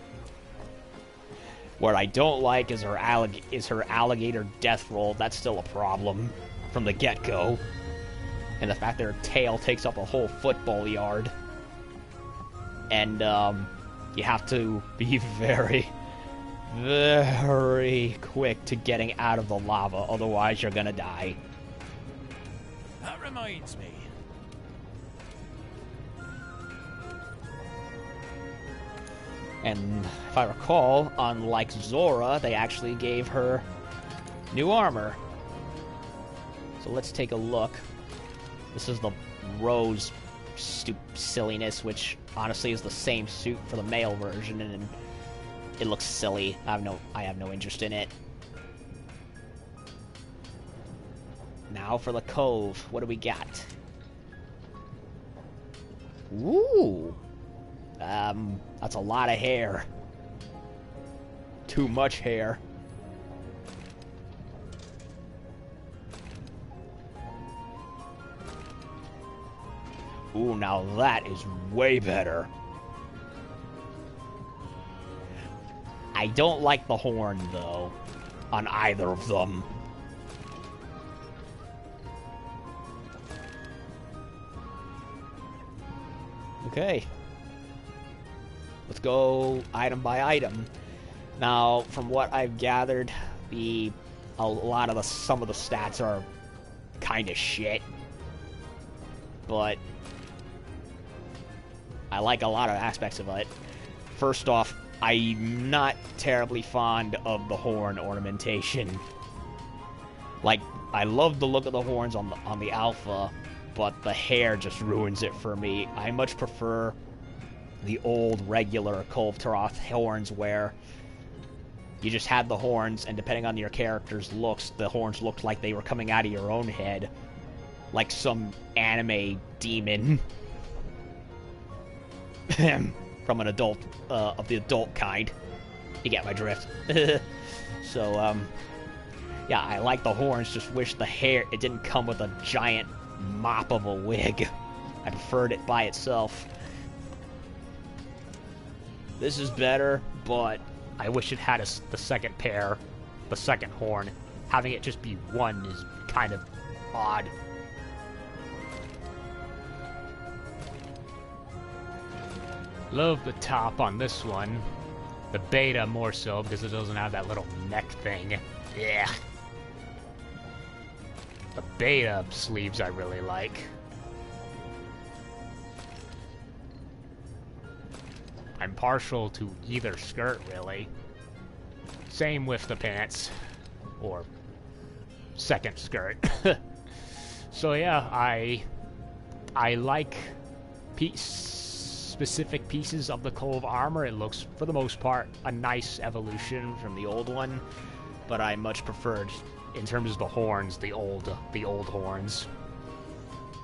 What I don't like is her alligator death roll. That's still a problem from the get-go. And the fact that her tail takes up a whole football yard. And you have to be very, very quick to getting out of the lava, otherwise you're gonna die. That reminds me. And if I recall, unlike Zora, they actually gave her new armor. So let's take a look. This is the Rose silliness, which honestly is the same suit for the male version, and it looks silly. I have no interest in it. Now for the Kulve. What do we got? Ooh. That's a lot of hair. Too much hair. Ooh, now that is way better. I don't like the horn, though, on either of them. Okay. Let's go item by item. Now, from what I've gathered, some of the stats are kind of shit. But I like a lot of aspects of it. First off, I'm not terribly fond of the horn ornamentation. Like, I love the look of the horns on the alpha, but the hair just ruins it for me. I much prefer the old regular Kulve Taroth horns where you just had the horns, and depending on your character's looks, the horns looked like they were coming out of your own head. Like some anime demon. From an adult, of the adult kind. You get my drift. So, yeah, I like the horns, just wish the hair, it didn't come with a giant mop of a wig. I preferred it by itself. This is better, but I wish it had the second pair, the second horn. Having it just be one is kind of odd. Love the top on this one. The beta more so because it doesn't have that little neck thing. Yeah. The beta sleeves I really like. I'm partial to either skirt, really. Same with the pants. Or second skirt. So yeah, I like specific pieces of the Kulve armor. It looks, for the most part, a nice evolution from the old one, but I much preferred, in terms of the horns, the old horns.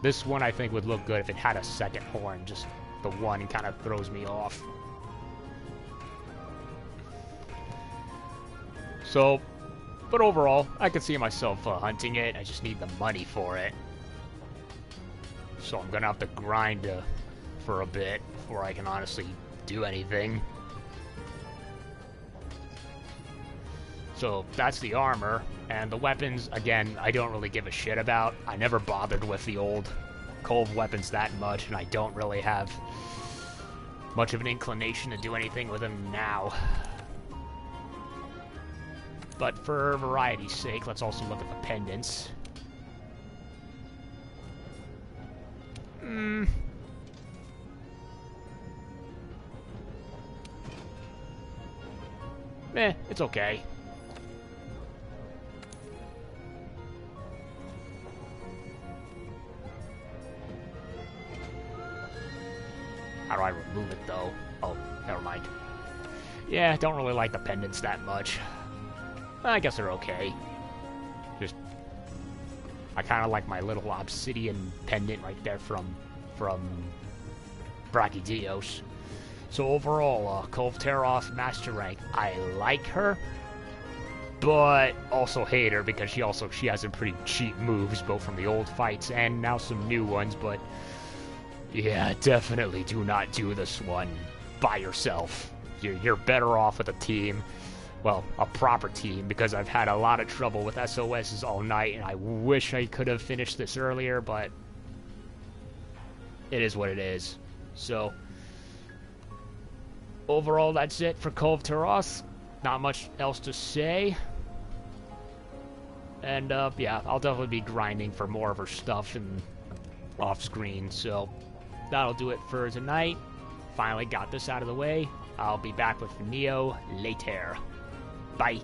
This one I think would look good if it had a second horn. Just the one kind of throws me off. So, but overall, I could see myself hunting it. I just need the money for it. So I'm gonna have to grind for a bit before I can honestly do anything. So that's the armor, and the weapons, again, I don't really give a shit about. I never bothered with the old Kulve weapons that much, and I don't really have much of an inclination to do anything with them now. But for variety's sake, let's also look at the pendants. It's okay. How do I remove it, though? Oh, never mind. Yeah, don't really like the pendants that much. I guess they're okay. Just, I kind of like my little obsidian pendant right there from Brachydios. So overall, Kulve Taroth Master Rank, I like her, but also hate her because she has some pretty cheap moves, both from the old fights and now some new ones. But yeah, definitely do not do this one by yourself. You're better off with a team. Well, a proper team, because I've had a lot of trouble with SOSs all night, and I wish I could have finished this earlier, but it is what it is. So, overall, that's it for Kulve Taroth. Not much else to say. And, yeah, I'll definitely be grinding for more of her stuff and off-screen, so that'll do it for tonight. Finally got this out of the way. I'll be back with Neo later. Bye.